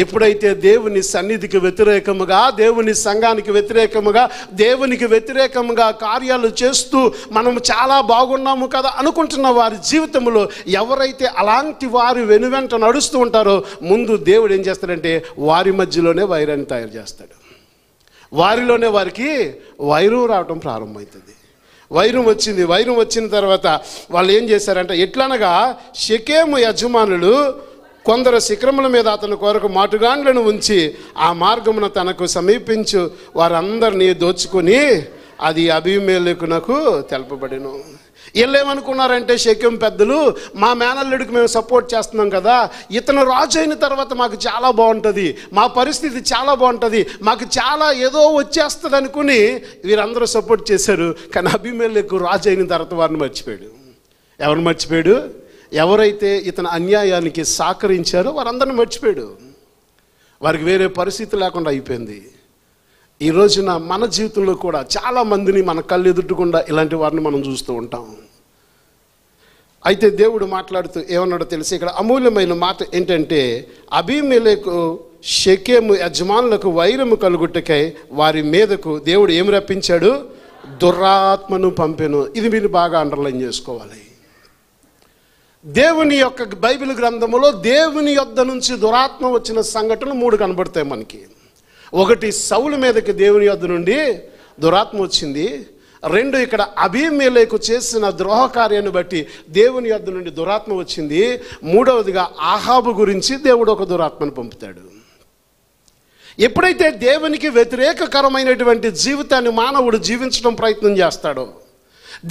ఎప్పుడైతే దేవుని సన్నిధికి వ్యతిరేకముగా, దేవుని సంఘానికి వ్యతిరేకముగా, దేవునికి వ్యతిరేకముగా కార్యాలు చేస్తూ మనం చాలా బాగున్నాము కదా అనుకుంటున్న వారి జీవితంలో ఎవరైతే అలాంటి వారి వెనువెంట నడుస్తూ ఉంటారో, ముందు దేవుడు ఏం చేస్తాడంటే వారి మధ్యలోనే వైరాన్ని తయారు చేస్తాడు. వారిలోనే వారికి వైరం రావటం ప్రారంభమవుతుంది. వైరం వచ్చింది. వైరం వచ్చిన తర్వాత వాళ్ళు ఏం చేశారంటే, ఎట్లనగా షెకెము యజమానులు కొందరు శిఖరముల మీద అతని కొరకు మాటుగాండ్లను ఉంచి ఆ మార్గమున తనకు సమీపించు వారందరినీ దోచుకొని అది అబీమెలెకునకు తెలపబడెను. వీళ్ళేమనుకున్నారంటే, షెకెము పెద్దలు, మా మేనల్లుడికి మేము సపోర్ట్ చేస్తున్నాం కదా, ఇతను రాజు అయిన తర్వాత మాకు చాలా బాగుంటుంది, మా పరిస్థితి చాలా బాగుంటుంది, మాకు చాలా ఏదో వచ్చేస్తుంది అనుకుని వీరందరూ సపోర్ట్ చేశారు. కానీ అబీమెలెకు రాజు అయిన తర్వాత వారిని మర్చిపోయాడు. ఎవరిని మర్చిపోయాడు? ఎవరైతే ఇతని అన్యాయానికి సహకరించారో వారందరిని మర్చిపోయాడు. వారికి వేరే పరిస్థితి లేకుండా అయిపోయింది. ఈ రోజున మన జీవితంలో కూడా చాలా మందిని మన కళ్ళు ఎదుర్కొకుండా ఇలాంటి వారిని మనం చూస్తూ ఉంటాం. అయితే దేవుడు మాట్లాడుతూ ఏమన్నాడో తెలిసి ఇక్కడ అమూల్యమైన మాట ఏంటంటే, అబీమెలెకు షెకెము యజమానులకు వైరము కలుగుటకై వారి మీదకు దేవుడు ఏమి రప్పించాడు? దురాత్మను పంపెను. ఇది మీరు బాగా అండర్లైన్ చేసుకోవాలి. దేవుని యొక్క బైబిల్ గ్రంథములో దేవుని యొద్ద నుంచి దురాత్మ వచ్చిన సంఘటనలు 3 కనబడతాయి మనకి. ఒకటి, సౌలు మీదకి దేవుని యొద్ద నుండి దురాత్మ వచ్చింది. 2, ఇక్కడ అబీమెలెకు చేసిన ద్రోహ కార్యాన్ని బట్టి దేవుని యొద్ద నుండి దురాత్మ వచ్చింది. 3వదిగా ఆహాబు గురించి దేవుడు ఒక దురాత్మను పంపుతాడు. ఎప్పుడైతే దేవునికి వ్యతిరేకకరమైనటువంటి జీవితాన్ని మానవుడు జీవించడం ప్రయత్నం చేస్తాడో,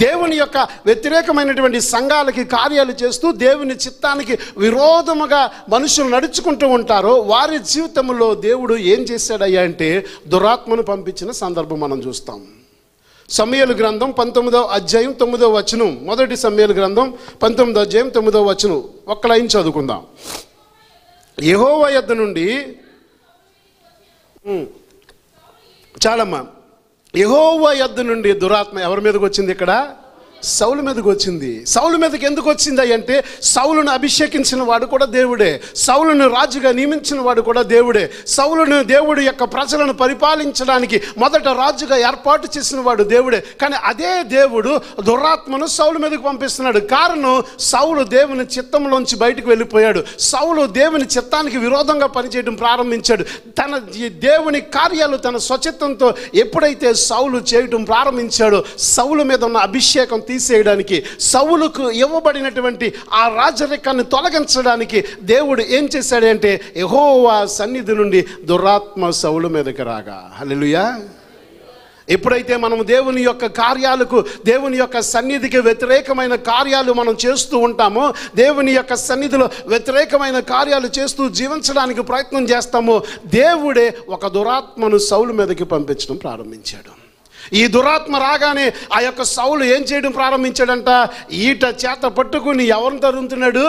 దేవుని యొక్క వ్యతిరేకమైనటువంటి సంఘాలకి కార్యాలు చేస్తూ దేవుని చిత్తానికి విరోధముగా మనుషులు నడుచుకుంటూ ఉంటారో, వారి జీవితంలో దేవుడు ఏం చేశాడయ్యా అంటే దురాత్మను పంపించిన సందర్భం మనం చూస్తాం. సమూయేలు గ్రంథం 19వ అధ్యాయం 9వ వచనం. మొదటి సమూయేలు గ్రంథం 19వ అధ్యాయం 9వ వచనం. ఒక్క లైన్ చదువుకుందాం. యెహోవా యొద్ద నుండి చాలమ్మా, యెహోవా యొద్ద నుండి దురాత్మ ఎవరి మీదకి వచ్చింది? ఇక్కడ సౌలు మీదకి వచ్చింది. సౌలు మీదకి ఎందుకు వచ్చింది అంటే, సౌలును అభిషేకించిన వాడు కూడా దేవుడే, సౌలును రాజుగా నియమించిన వాడు కూడా దేవుడే, సౌలును దేవుడు యొక్క ప్రజలను పరిపాలించడానికి మొదట రాజుగా ఏర్పాటు చేసిన వాడు దేవుడే. కానీ అదే దేవుడు దురాత్మను సౌలు మీదకి పంపిస్తున్నాడు. కారణం, సౌలు దేవుని చిత్తంలోంచి బయటకు వెళ్ళిపోయాడు. సౌలు దేవుని చిత్తానికి విరోధంగా పనిచేయడం ప్రారంభించాడు. తన దేవుని కార్యాలు తన స్వచిత్తంతో ఎప్పుడైతే సౌలు చేయడం ప్రారంభించాడో, సౌలు మీద ఉన్న అభిషేకం తీసేయడానికి, సౌలుకు ఇవ్వబడినటువంటి ఆ రాజరికాన్ని తొలగించడానికి దేవుడు ఏం చేశాడంటే, యెహోవా సన్నిధి నుండి దురాత్మ సౌలు మీదకి రాగా. హల్లెలూయా. ఎప్పుడైతే మనం దేవుని యొక్క కార్యాలకు, దేవుని యొక్క సన్నిధికి వ్యతిరేకమైన కార్యాలు మనం చేస్తూ ఉంటామో, దేవుని యొక్క సన్నిధిలో వ్యతిరేకమైన కార్యాలు చేస్తూ జీవించడానికి ప్రయత్నం చేస్తామో, దేవుడే ఒక దురాత్మను సౌలు మీదకి పంపించడం ప్రారంభించాడు. ఈ దురాత్మ రాగానే ఆ యొక్క సౌలు ఏం చేయడం ప్రారంభించాడంట? ఈట చేత పట్టుకుని ఎవరిని తరుముతున్నాడు?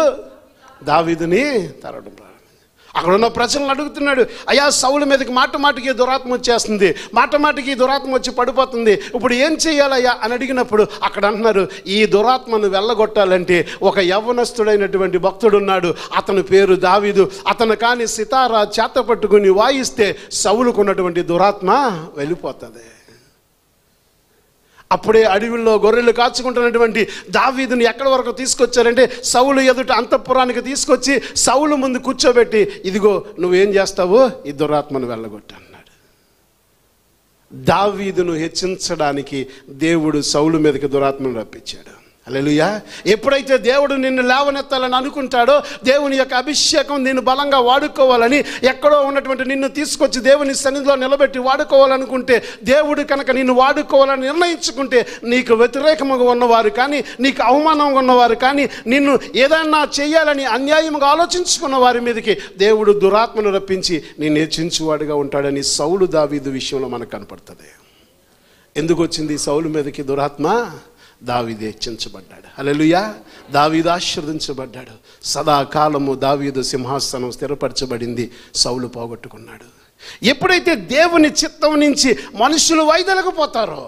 దావీదుని తరవడం ప్రారంభించాడు. అక్కడ ఉన్న ప్రజలను అడుగుతున్నాడు, అయ్యా సౌలు మీదకి మాటికి దురాత్మ వచ్చేస్తుంది, మాటికి దురాత్మ వచ్చి పడిపోతుంది, ఇప్పుడు ఏం చేయాలయ్యా అని అడిగినప్పుడు అక్కడ అంటున్నారు, ఈ దురాత్మను వెళ్ళగొట్టాలంటే ఒక యవ్వనస్తుడైనటువంటి భక్తుడు ఉన్నాడు, అతని పేరు దావీదు, అతను కానీ సితారా చేత పట్టుకుని వాయిస్తే సౌలుకున్నటువంటి దురాత్మ వెళ్ళిపోతుంది. అప్పుడే అడవిలో గొర్రెలు కాచుకుంటున్నటువంటి దావీదుని ఎక్కడి వరకు తీసుకొచ్చారంటే, సౌలు ఎదుట అంతఃపురానికి తీసుకొచ్చి సౌలు ముందు కూర్చోబెట్టి, ఇదిగో నువ్వేం చేస్తావు? ఈ దురాత్మను వెళ్ళగొట్టు అన్నాడు. దావీదును హెచ్చించడానికి దేవుడు సౌలు మీదకి దురాత్మను రప్పించాడు. హల్లెలూయా. ఎప్పుడైతే దేవుడు నిన్ను లేవనెత్తాలని అనుకుంటాడో, దేవుని యొక్క అభిషేకం నిన్ను బలంగా వాడుకోవాలని, ఎక్కడో ఉన్నటువంటి నిన్ను తీసుకొచ్చి దేవుని సన్నిధిలో నిలబెట్టి వాడుకోవాలనుకుంటే, దేవుడు కనుక నిన్ను వాడుకోవాలని నిర్ణయించుకుంటే, నీకు వ్యతిరేకముగా ఉన్నవారు కానీ, నీకు అవమానంగా ఉన్నవారు కానీ, నిన్ను ఏదైనా చేయాలని అన్యాయంగా ఆలోచించుకున్న వారి మీదకి దేవుడు దురాత్మను రప్పించి నిన్ను హెచ్చించువాడుగా ఉంటాడని సౌలు దావీదు విషయంలో మనకు కనపడుతుంది. ఎందుకు వచ్చింది సౌలు మీదకి దురాత్మ? దావీదు హెచ్చించబడ్డాడు. హల్లెలూయా. దావీదు ఆశీర్వదించబడ్డాడు. సదాకాలము దావీదు సింహాసనం స్థిరపరచబడింది. సౌలు పోగొట్టుకున్నాడు. ఎప్పుడైతే దేవుని చిత్తం నుంచి మనుషులు వైదొలగిపోతారో,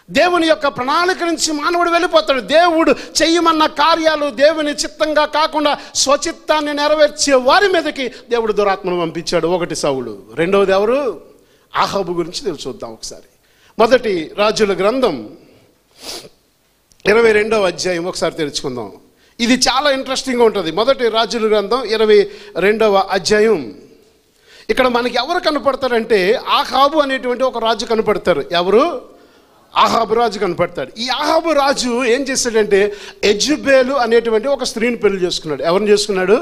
దేవుని యొక్క ప్రణాళిక నుంచి మానవుడు వెళ్ళిపోతాడు. దేవుడు చెయ్యమన్న కార్యాలు దేవుని చిత్తంగా కాకుండా స్వచిత్తాన్ని నెరవేర్చే వారి మీదకి దేవుడు దురాత్మను పంపించాడు. ఒకటి సౌలు. రెండవది ఎవరు? ఆహాబు గురించి చూద్దాం ఒకసారి. మొదటి రాజుల గ్రంథం 22వ అధ్యాయం ఒకసారి తెరుచుకుందాం. ఇది చాలా ఇంట్రెస్టింగ్గా ఉంటుంది. మొదటి రాజుల గ్రంథం 22వ అధ్యాయం. ఇక్కడ మనకి ఎవరు కనపడతారంటే, ఆహాబు అనేటువంటి ఒక రాజు కనపడతారు. ఎవరు? ఆహాబు రాజు కనపడతాడు. ఈ ఆహాబు రాజు ఏం చేశాడంటే, యెజబేలు అనేటువంటి ఒక స్త్రీని పెళ్లి చేసుకున్నాడు. ఎవరిని చేసుకున్నాడు?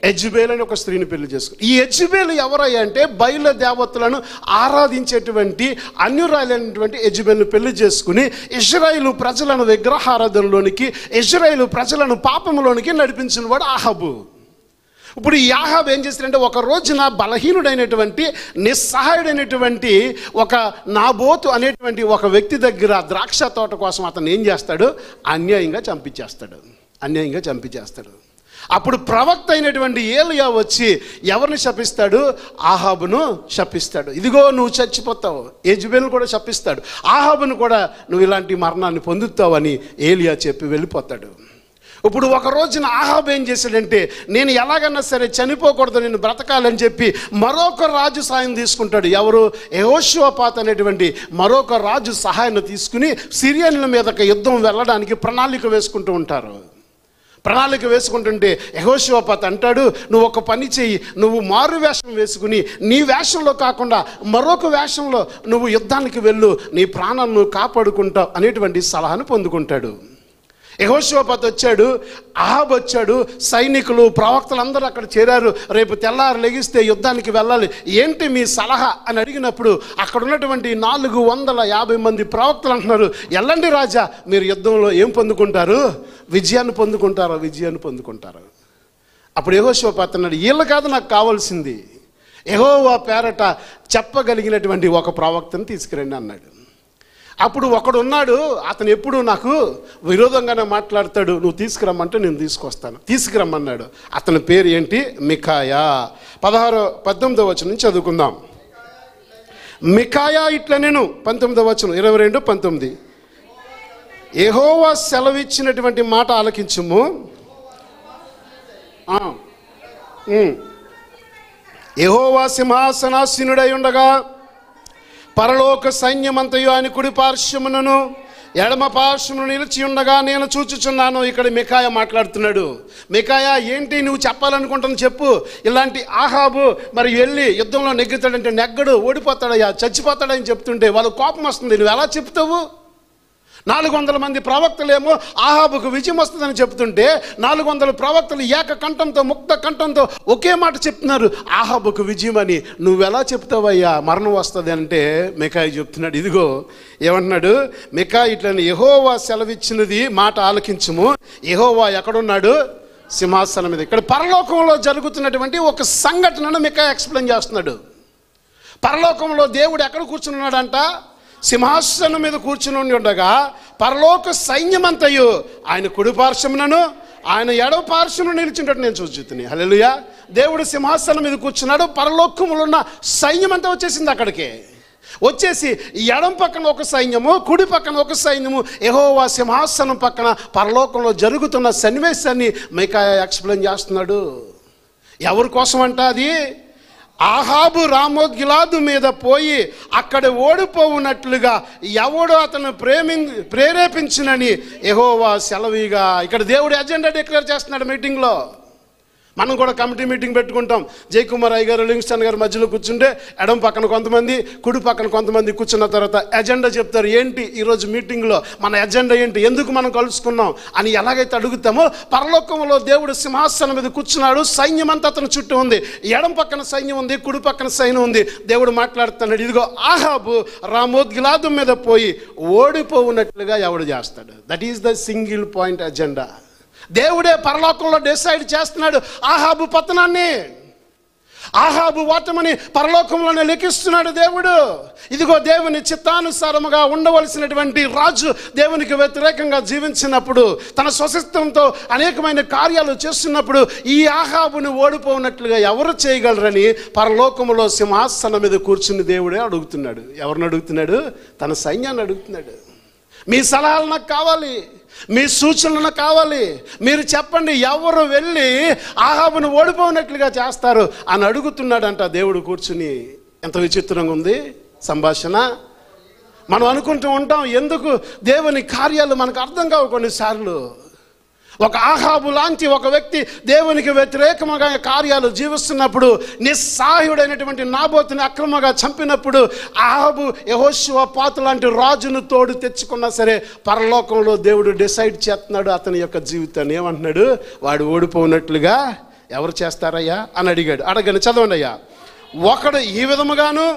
యెజబేలు అని ఒక స్త్రీని పెళ్లి చేసుకున్నాడు. ఈ యెజబేలు ఎవరయ్యా అంటే, బయలు దేవతలను ఆరాధించేటువంటి అన్యురాలైనటువంటి యెజబేలును పెళ్లి చేసుకుని ఇశ్రాయేలు ప్రజలను విగ్రహారాధనలోనికి, ఇశ్రాయేలు ప్రజలను పాపంలోనికి నడిపించిన వాడు ఆహాబు. ఇప్పుడు ఈ ఆహాబు ఏం చేస్తాడంటే, ఒక రోజున బలహీనుడైనటువంటి నిస్సహాయుడైనటువంటి ఒక నాబోతు అనేటువంటి ఒక వ్యక్తి దగ్గర ద్రాక్ష తోట కోసం అతను ఏం చేస్తాడు? అన్యాయంగా చంపించేస్తాడు. అప్పుడు ప్రవక్త అయినటువంటి ఏలియా వచ్చి ఎవరిని శపిస్తాడు? ఆహాబును శపిస్తాడు. ఇదిగో నువ్వు చచ్చిపోతావు. యెజబేలును కూడా శపిస్తాడు. ఆహాబును కూడా నువ్వు ఇలాంటి మరణాన్ని పొందుతావని ఏలియా చెప్పి వెళ్ళిపోతాడు. ఇప్పుడు ఒక రోజున ఆహాబు ఏం చేశాడంటే, నేను ఎలాగన్నా సరే చనిపోకూడదు, నేను బ్రతకాలని చెప్పి మరొక రాజు సాయం తీసుకుంటాడు. ఎవరు? యెహోషువపాతు అనేటువంటి మరొక రాజు సహాయాన్ని తీసుకుని సిరియన్ల మీదకి యుద్ధం వెళ్ళడానికి ప్రణాళిక వేసుకుంటుంటే యెహోషువపాతు అంటాడు, నువ్వు ఒక పని చెయ్యి, నువ్వు మారు వేషం వేసుకుని నీ వేషంలో కాకుండా మరొక వేషంలో నువ్వు యుద్ధానికి వెళ్ళు, నీ ప్రాణాలను కాపాడుకుంటావు అనేటువంటి సలహాను పొందుకుంటాడు. యెహోషువపాతు వచ్చాడు, ఆహాబు వచ్చాడు, సైనికులు ప్రవక్తలు అందరూ అక్కడ చేరారు. రేపు తెల్లారు లెగిస్తే యుద్ధానికి వెళ్ళాలి, ఏంటి మీ సలహా అని అడిగినప్పుడు అక్కడ ఉన్నటువంటి 450 మంది ప్రవక్తలు అంటున్నారు, ఎల్లండి రాజా, మీరు యుద్ధంలో ఏం పొందుకుంటారు? విజయాన్ని పొందుకుంటారు. అప్పుడు యెహోషువపాతు అన్నాడు, వీళ్ళు కాదు నాకు కావాల్సింది, యెహోవా పేరట చెప్పగలిగినటువంటి ఒక ప్రవక్తను తీసుకురండి అన్నాడు. అప్పుడు ఒకడు ఉన్నాడు, అతను ఎప్పుడు నాకు విరోధంగానే మాట్లాడతాడు, నువ్వు తీసుకురమ్మంటే నేను తీసుకురమ్మన్నాడు. అతని పేరు ఏంటి? మికాయా. 18వ వచనం నుంచి చదువుకుందాం. మికాయా ఇట్లా నేను 19వ వచనం 22:19. యెహోవా సెలవిచ్చినటువంటి మాట ఆలకించుము. యెహోవా సింహాసనాసీనుడై ఉండగా పరలోక సైన్యమంతయు ఆయన కుడి పార్శ్వమునను ఎడమ పార్శ్వమును నిలిచి ఉండగా నేను చూచుచున్నాను. ఇక్కడ మికాయా మాట్లాడుతున్నాడు. మికాయా, ఏంటి నువ్వు చెప్పాలనుకుంటున్నా చెప్పు. ఇలాంటి ఆహాబు మరి వెళ్ళి యుద్ధంలో నెగ్గుతాడంటే నెగ్గడు, ఓడిపోతాడయ్యా, చచ్చిపోతాడని చెప్తుంటే వాళ్ళ కోపం వస్తుంది. నువ్వు ఎలా చెప్తావు? 400 మంది ప్రవక్తలేమో ఆహాబుకు విజయం వస్తుందని చెప్తుంటే 400 ప్రవక్తలు ఏకకంఠంతో ముక్త కంఠంతో ఒకే మాట చెప్తున్నారు, ఆహాబుకు విజయం అని. నువ్వెలా చెప్తావయ్యా మరణం వస్తుంది అంటే మికాయా చెప్తున్నాడు. ఇదిగో ఏమంటున్నాడు మికాయా, ఇట్లని యెహోవా సెలవిచ్చినది మాట ఆలకించుము. యెహోవా ఎక్కడున్నాడు? సింహాసనం మీద. ఇక్కడ పరలోకంలో జరుగుతున్నటువంటి ఒక సంఘటనను మికాయా ఎక్స్ప్లెయిన్ చేస్తున్నాడు. పరలోకంలో దేవుడు ఎక్కడ కూర్చున్నాడంట? సింహాసనం మీద కూర్చుని ఉండగా పరలోక సైన్యమంతయు ఆయన కుడి పార్శ్వమునను ఆయన ఎడవ పార్శ్వమును నిలిచినట్టు నేను చూచుతున్నాను. హల్లెలూయా. దేవుడు సింహాసనం మీద కూర్చున్నాడు, పరలోకములో ఉన్న సైన్యం అంతా వచ్చేసింది. అక్కడికి వచ్చేసి ఎడం పక్కన ఒక సైన్యము, కుడి పక్కన ఒక సైన్యము, యెహోవా సింహాసనం పక్కన పరలోకంలో జరుగుతున్న సన్నివేశాన్ని మికాయా ఎక్స్ప్లెయిన్ చేస్తున్నాడు. ఎవరి కోసం అంట అది? ఆహాబు రామోత్గిలాదు మీద పోయి అక్కడ ఓడిపోవునట్లుగా ఎవడు అతను ప్రేరేపించినని యెహోవా సెలవిగా ఇక్కడ దేవుడి అజెండా డిక్లేర్ చేస్తున్నాడు మీటింగ్లో. మనం కూడా కమిటీ మీటింగ్ పెట్టుకుంటాం. జయకుమార్ అయ్య గారు, లింగ్స్టన్ గారు మధ్యలో కూర్చుంటే ఎడం పక్కన కొంతమంది, కుడి పక్కన కొంతమంది కూర్చున్న తర్వాత ఎజెండా చెప్తారు. ఏంటి ఈరోజు మీటింగ్లో మన ఎజెండా ఏంటి, ఎందుకు మనం కలుసుకున్నాం అని ఎలాగైతే అడుగుతామో, పరలోకంలో దేవుడు సింహాసనం మీద కూర్చున్నాడు, సైన్యం అంతా అతని చుట్టూ ఉంది. ఎడం పక్కన సైన్యం ఉంది, కుడి పక్కన సైన్యం ఉంది. దేవుడు మాట్లాడుతున్నాడు, ఇదిగో ఆహాబు రామోత్గిలాదు మీద పోయి ఓడిపోవున్నట్లుగా ఎవడు చేస్తాడు. That is the single point agenda. దేవుడే పరలోకంలో డిసైడ్ చేస్తున్నాడు ఆహాబు పతనాన్ని. ఆహాబు ఓటమని పరలోకంలోనే లెక్కిస్తున్నాడు దేవుడు. ఇదిగో దేవుని చిత్తానుసారముగా ఉండవలసినటువంటి రాజు దేవునికి వ్యతిరేకంగా జీవించినప్పుడు, తన స్వశిస్తంతో అనేకమైన కార్యాలు చేస్తున్నప్పుడు ఈ ఆహాబుని ఓడిపోనట్లుగా ఎవరు చేయగలరని పరలోకములో సింహాసనం మీద కూర్చుని దేవుడే అడుగుతున్నాడు. ఎవరిని అడుగుతున్నాడు? తన సైన్యాన్ని అడుగుతున్నాడు. మీ సలహాలు నాకు కావాలి, మీ సూచనలు నాకు కావాలి, మీరు చెప్పండి ఎవరు వెళ్ళి ఆహాబును ఓడిపోయినట్లుగా చేస్తారు అని అడుగుతున్నాడంట దేవుడు కూర్చుని. ఎంత విచిత్రంగా ఉంది సంభాషణ. మనం అనుకుంటూ ఉంటాం, ఎందుకు దేవుని కార్యాలు మనకు అర్థం కావు కొన్నిసార్లు. ఒక ఆహాబు లాంటి ఒక వ్యక్తి దేవునికి వ్యతిరేకంగా కార్యాలు జీవిస్తున్నప్పుడు, నిస్సహాయుడైనటువంటి నాబోతుని అక్రమంగా చంపినప్పుడు, ఆహాబు యెహోషువపాతు లాంటి రాజును తోడు తెచ్చుకున్నా సరే పరలోకంలో దేవుడు డిసైడ్ చేస్తున్నాడు అతని యొక్క జీవితాన్ని. ఏమంటున్నాడు? వాడు ఓడిపోయినట్లుగా ఎవరు చేస్తారయ్యా అని అడిగాడు. అడగని చదవండి అయ్యా. ఒకడు ఈ విధముగాను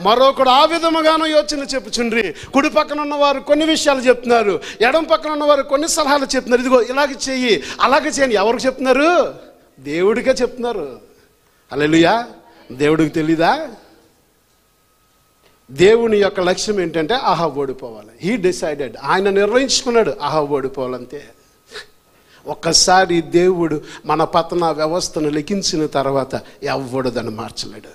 మరొకడు ఆ విధముగాను యోచన చెప్పుచుండ్రి. కుడి పక్కన ఉన్నవారు కొన్ని విషయాలు చెప్తున్నారు, ఎడం పక్కన ఉన్నవారు కొన్ని సలహాలు చెప్తున్నారు. ఇదిగో ఇలాగ చెయ్యి, అలాగే చేయని. ఎవరికి చెప్తున్నారు? దేవుడికే చెప్తున్నారు. హల్లెలూయా. దేవుడికి తెలీదా? దేవుని యొక్క లక్ష్యం ఏంటంటే ఆహాబు ఓడిపోవాలి. He decided. ఆయన నిర్ణయించుకున్నాడు ఆహాబు ఓడిపోవాలంతే. ఒక్కసారి దేవుడు మన పతన వ్యవస్థను లెక్కించిన తర్వాత ఎవడు దాన్ని మార్చలేడు.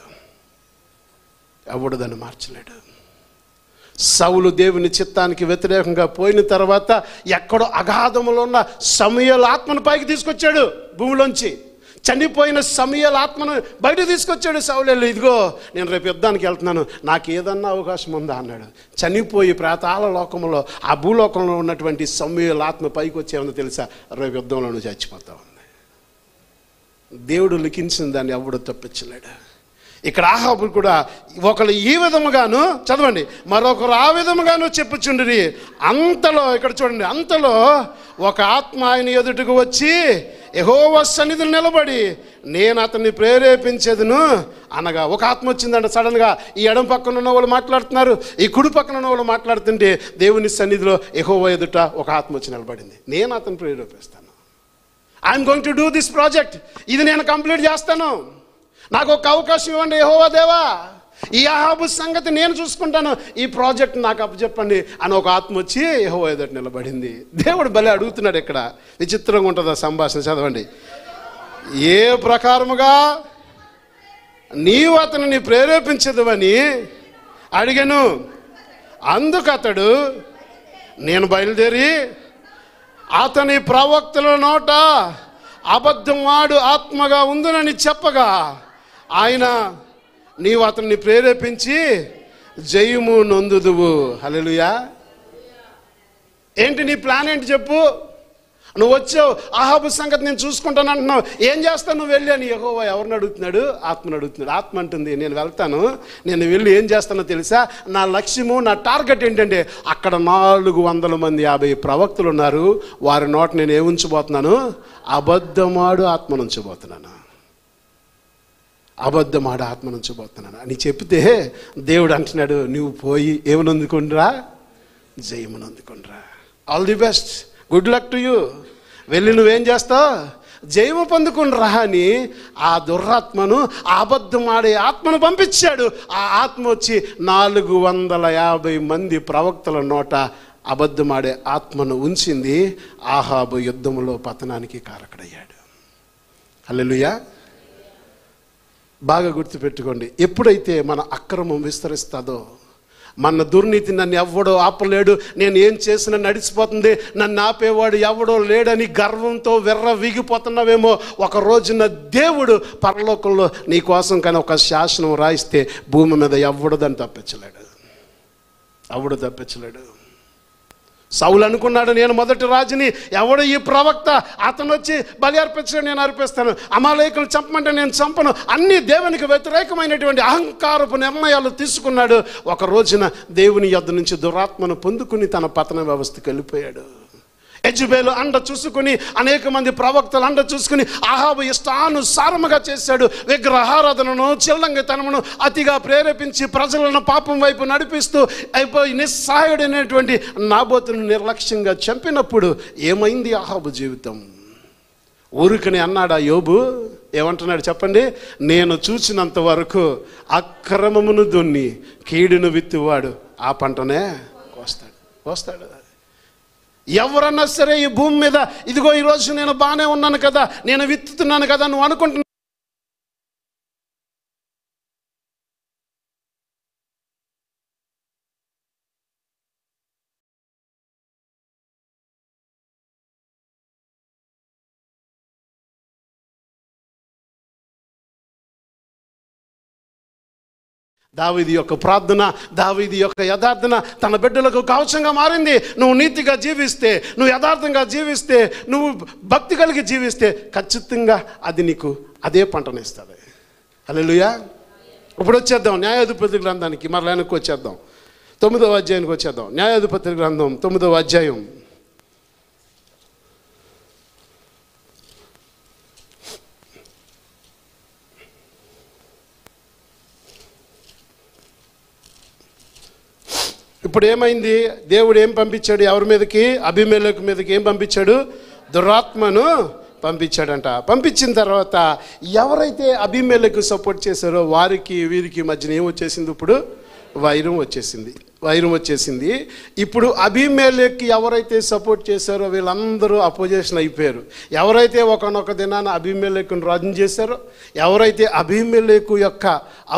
సౌలు దేవుని చిత్తానికి వ్యతిరేకంగా పోయిన తర్వాత ఎక్కడో అగాధములో ఉన్న సమూయేలు ఆత్మను పైకి తీసుకొచ్చాడు. భూమిలోంచి చనిపోయిన సమూయేలు ఆత్మను బయట తీసుకొచ్చాడు సౌలు. ఇదిగో నేను రేపు యుద్ధానికి వెళ్తున్నాను, నాకు ఏదన్నా అవకాశం ఉందా అన్నాడు. చనిపోయి ప్రేతాల లోకంలో ఆ భూలోకంలో ఉన్నటువంటి సమూయేలు ఆత్మ పైకి వచ్చేమో తెలుసా? రేపు యుద్ధంలో నువ్వు చచ్చిపోతావు. దేవుడు లిఖించిన దాన్ని ఎవడు తప్పించలేడు. ఇక్కడ ఆహాబు కూడా ఒకరు ఈ విధముగాను, చదవండి, మరొకరు ఆ విధముగాను చెప్పుచుండిరి. అంతలో ఇక్కడ చూడండి, అంతలో ఒక ఆత్మ ఆయన ఎదుటకు వచ్చి యెహోవా సన్నిధిలో నిలబడి నేను అతన్ని ప్రేరేపించేదును అనగా. ఒక ఆత్మ వచ్చిందంట సడన్గా. ఈ ఎడం పక్కన ఉన్న వాళ్ళు మాట్లాడుతున్నారు, ఈ కుడి పక్కన ఉన్న వాళ్ళు మాట్లాడుతుంటే దేవుని సన్నిధిలో యెహోవా ఎదుట ఒక ఆత్మ వచ్చి నిలబడింది. నేను అతన్ని ప్రేరేపిస్తాను. I'm going to do this project. ఇది నేను కంప్లీట్ చేస్తాను, నాకు ఒక అవకాశం ఇవ్వండి యెహోవా దేవా, ఈ ఆహాబు సంగతి నేను చూసుకుంటాను, ఈ ప్రాజెక్ట్ నాకు అప్పచెప్పండి అని ఒక ఆత్మ వచ్చి యెహోవా ఎదుట నిలబడింది. దేవుడు భలే అడుగుతున్నాడు. ఇక్కడ విచిత్రంగా ఉంటుంది ఆ సంభాషణ. చదవండి. ఏ ప్రకారముగా నీవు అతనిని ప్రేరేపించదువని అడిగాను. అందుకు అతడు నేను బయలుదేరి అతని ప్రవక్తల నోట అబద్ధం ఆడు ఆత్మగా ఉందునని చెప్పగా ఆయన నీవు అతన్ని ప్రేరేపించి జయము నొందుదువు. హల్లెలూయా. ఏంటి నీ ప్లాన్ ఏంటి చెప్పు? నువ్వు వచ్చావు, ఆహాబు సంగతి నేను చూసుకుంటాను అంటున్నావు, ఏం చేస్తావు నువ్వు వెళ్ళి అని యెహోవా ఎవరిని అడుగుతున్నాడు? ఆత్మను అడుగుతున్నాడు. ఆత్మ అంటుంది నేను వెళ్తాను, నేను వెళ్ళి ఏం చేస్తానో తెలుసా? నా లక్ష్యము, నా టార్గెట్ ఏంటంటే అక్కడ 450 ప్రవక్తలు ఉన్నారు, వారి నోట నేను ఏముంచబోతున్నాను? అబద్ధమాడు ఆత్మను ఉంచబోతున్నాను. అబద్ధమాడు ఆత్మను ఉంచబోతున్నాను అని చెప్తే దేవుడు అంటున్నాడు నువ్వు పోయి ఏమని అందుకుండ్రా? జయమును అందుకుండ్రా. All the best, good luck to you. వెళ్ళి నువ్వేం చేస్తావు? జయము పొందుకుండ్రా అని ఆ దురాత్మను, ఆ అబద్ధం ఆడే ఆత్మను పంపించాడు. ఆ ఆత్మ వచ్చి 450 మంది ప్రవక్తల నోట అబద్ధమాడే ఆత్మను ఉంచింది. ఆహాబు యుద్ధములో పతనానికి కారకుడయ్యాడు. హల్లెలూయా. బాగా గుర్తుపెట్టుకోండి, ఎప్పుడైతే మన అక్రమం విస్తరిస్తుందో, మన దుర్నీతి నన్ను ఎవడో ఆపలేడు, నేను ఏం చేసినా నడిచిపోతుంది, నన్ను ఆపేవాడు ఎవడో లేడని గర్వంతో విర్రవీగిపోతున్నావేమో, ఒక రోజున దేవుడు పరలోకంలో నీ కోసం కానీ ఒక శాసనం రాయిస్తే భూమి మీద ఎవడు దాన్ని తప్పించలేడు. సౌలు అనుకున్నాడు, నేను మొదటి రాజుని, ఎవడు ఈ ప్రవక్త, అతను వచ్చి బలి అర్పించడం నేను అర్పిస్తాను, అమాలేకులు చంపమంటే నేను చంపను, అన్ని దేవునికి వ్యతిరేకమైనటువంటి అహంకారపు నిర్ణయాలు తీసుకున్నాడు. ఒక రోజున దేవుని యొద్ద నుంచి దురాత్మను పొందుకుని తన పతన వ్యవస్థకి వెళ్ళిపోయాడు. యెజెబెలు అండ చూసుకుని, అనేక మంది ప్రవక్తలు అండ చూసుకుని అహాబు ఇష్టానుసారముగా చేశాడు. విగ్రహారాధనను, చిల్లంగితనమును అతిగా ప్రేరేపించి ప్రజలను పాపం వైపు నడిపిస్తూ అయిపోయి నిస్సహాయుడైనటువంటి నాబోతును నిర్లక్ష్యంగా చంపినప్పుడు ఏమైంది అహాబు జీవితం? ఊరికని అన్నాడా యోబు? ఏమంటున్నాడు చెప్పండి? నేను చూసినంత వరకు అక్రమమును దున్ని కీడును విత్తువాడు ఆ పంటనే కోస్తాడు. ఎవరన్నా సరే ఈ భూమి మీద, ఇదిగో ఈరోజు నేను బాగానే ఉన్నాను కదా, నేను విత్తుతున్నాను కదా నువ్వు అనుకుంటున్నా, దావీదు యొక్క ప్రార్థన, దావీదు యొక్క యథార్థన తన బిడ్డలకు కవచంగా మారింది. నువ్వు నీతిగా జీవిస్తే, నువ్వు యథార్థంగా జీవిస్తే, నువ్వు భక్తి కలిగి జీవిస్తే ఖచ్చితంగా అది నీకు అదే పంటనిస్తుంది. హల్లెలూయా. ఇప్పుడు వచ్చేద్దాం న్యాయాధిపతి గ్రంథానికి, మరలా వెనక్కి వచ్చేద్దాం, 9వ అధ్యాయానికి వచ్చేద్దాం. న్యాయాధిపతి గ్రంథం 9వ అధ్యాయం. ఇప్పుడు ఏమైంది? దేవుడు ఏం పంపించాడు ఎవరి మీదకి? అబీమెలెకు మీదకి ఏం పంపించాడు? దురాత్మను పంపించాడంట. పంపించిన తర్వాత ఎవరైతే అబీమెలెకు సపోర్ట్ చేశారో వారికి వీరికి మధ్యన ఏం వచ్చేసింది? ఇప్పుడు వైరం వచ్చేసింది. ఇప్పుడు అబీమెలెకు ఎవరైతే సపోర్ట్ చేశారో వీళ్ళందరూ అపోజిషన్ అయిపోయారు. ఎవరైతే ఒకనొక దినాన అబీమెలెకును రాజును చేశారో, ఎవరైతే అబీమెలెకు యొక్క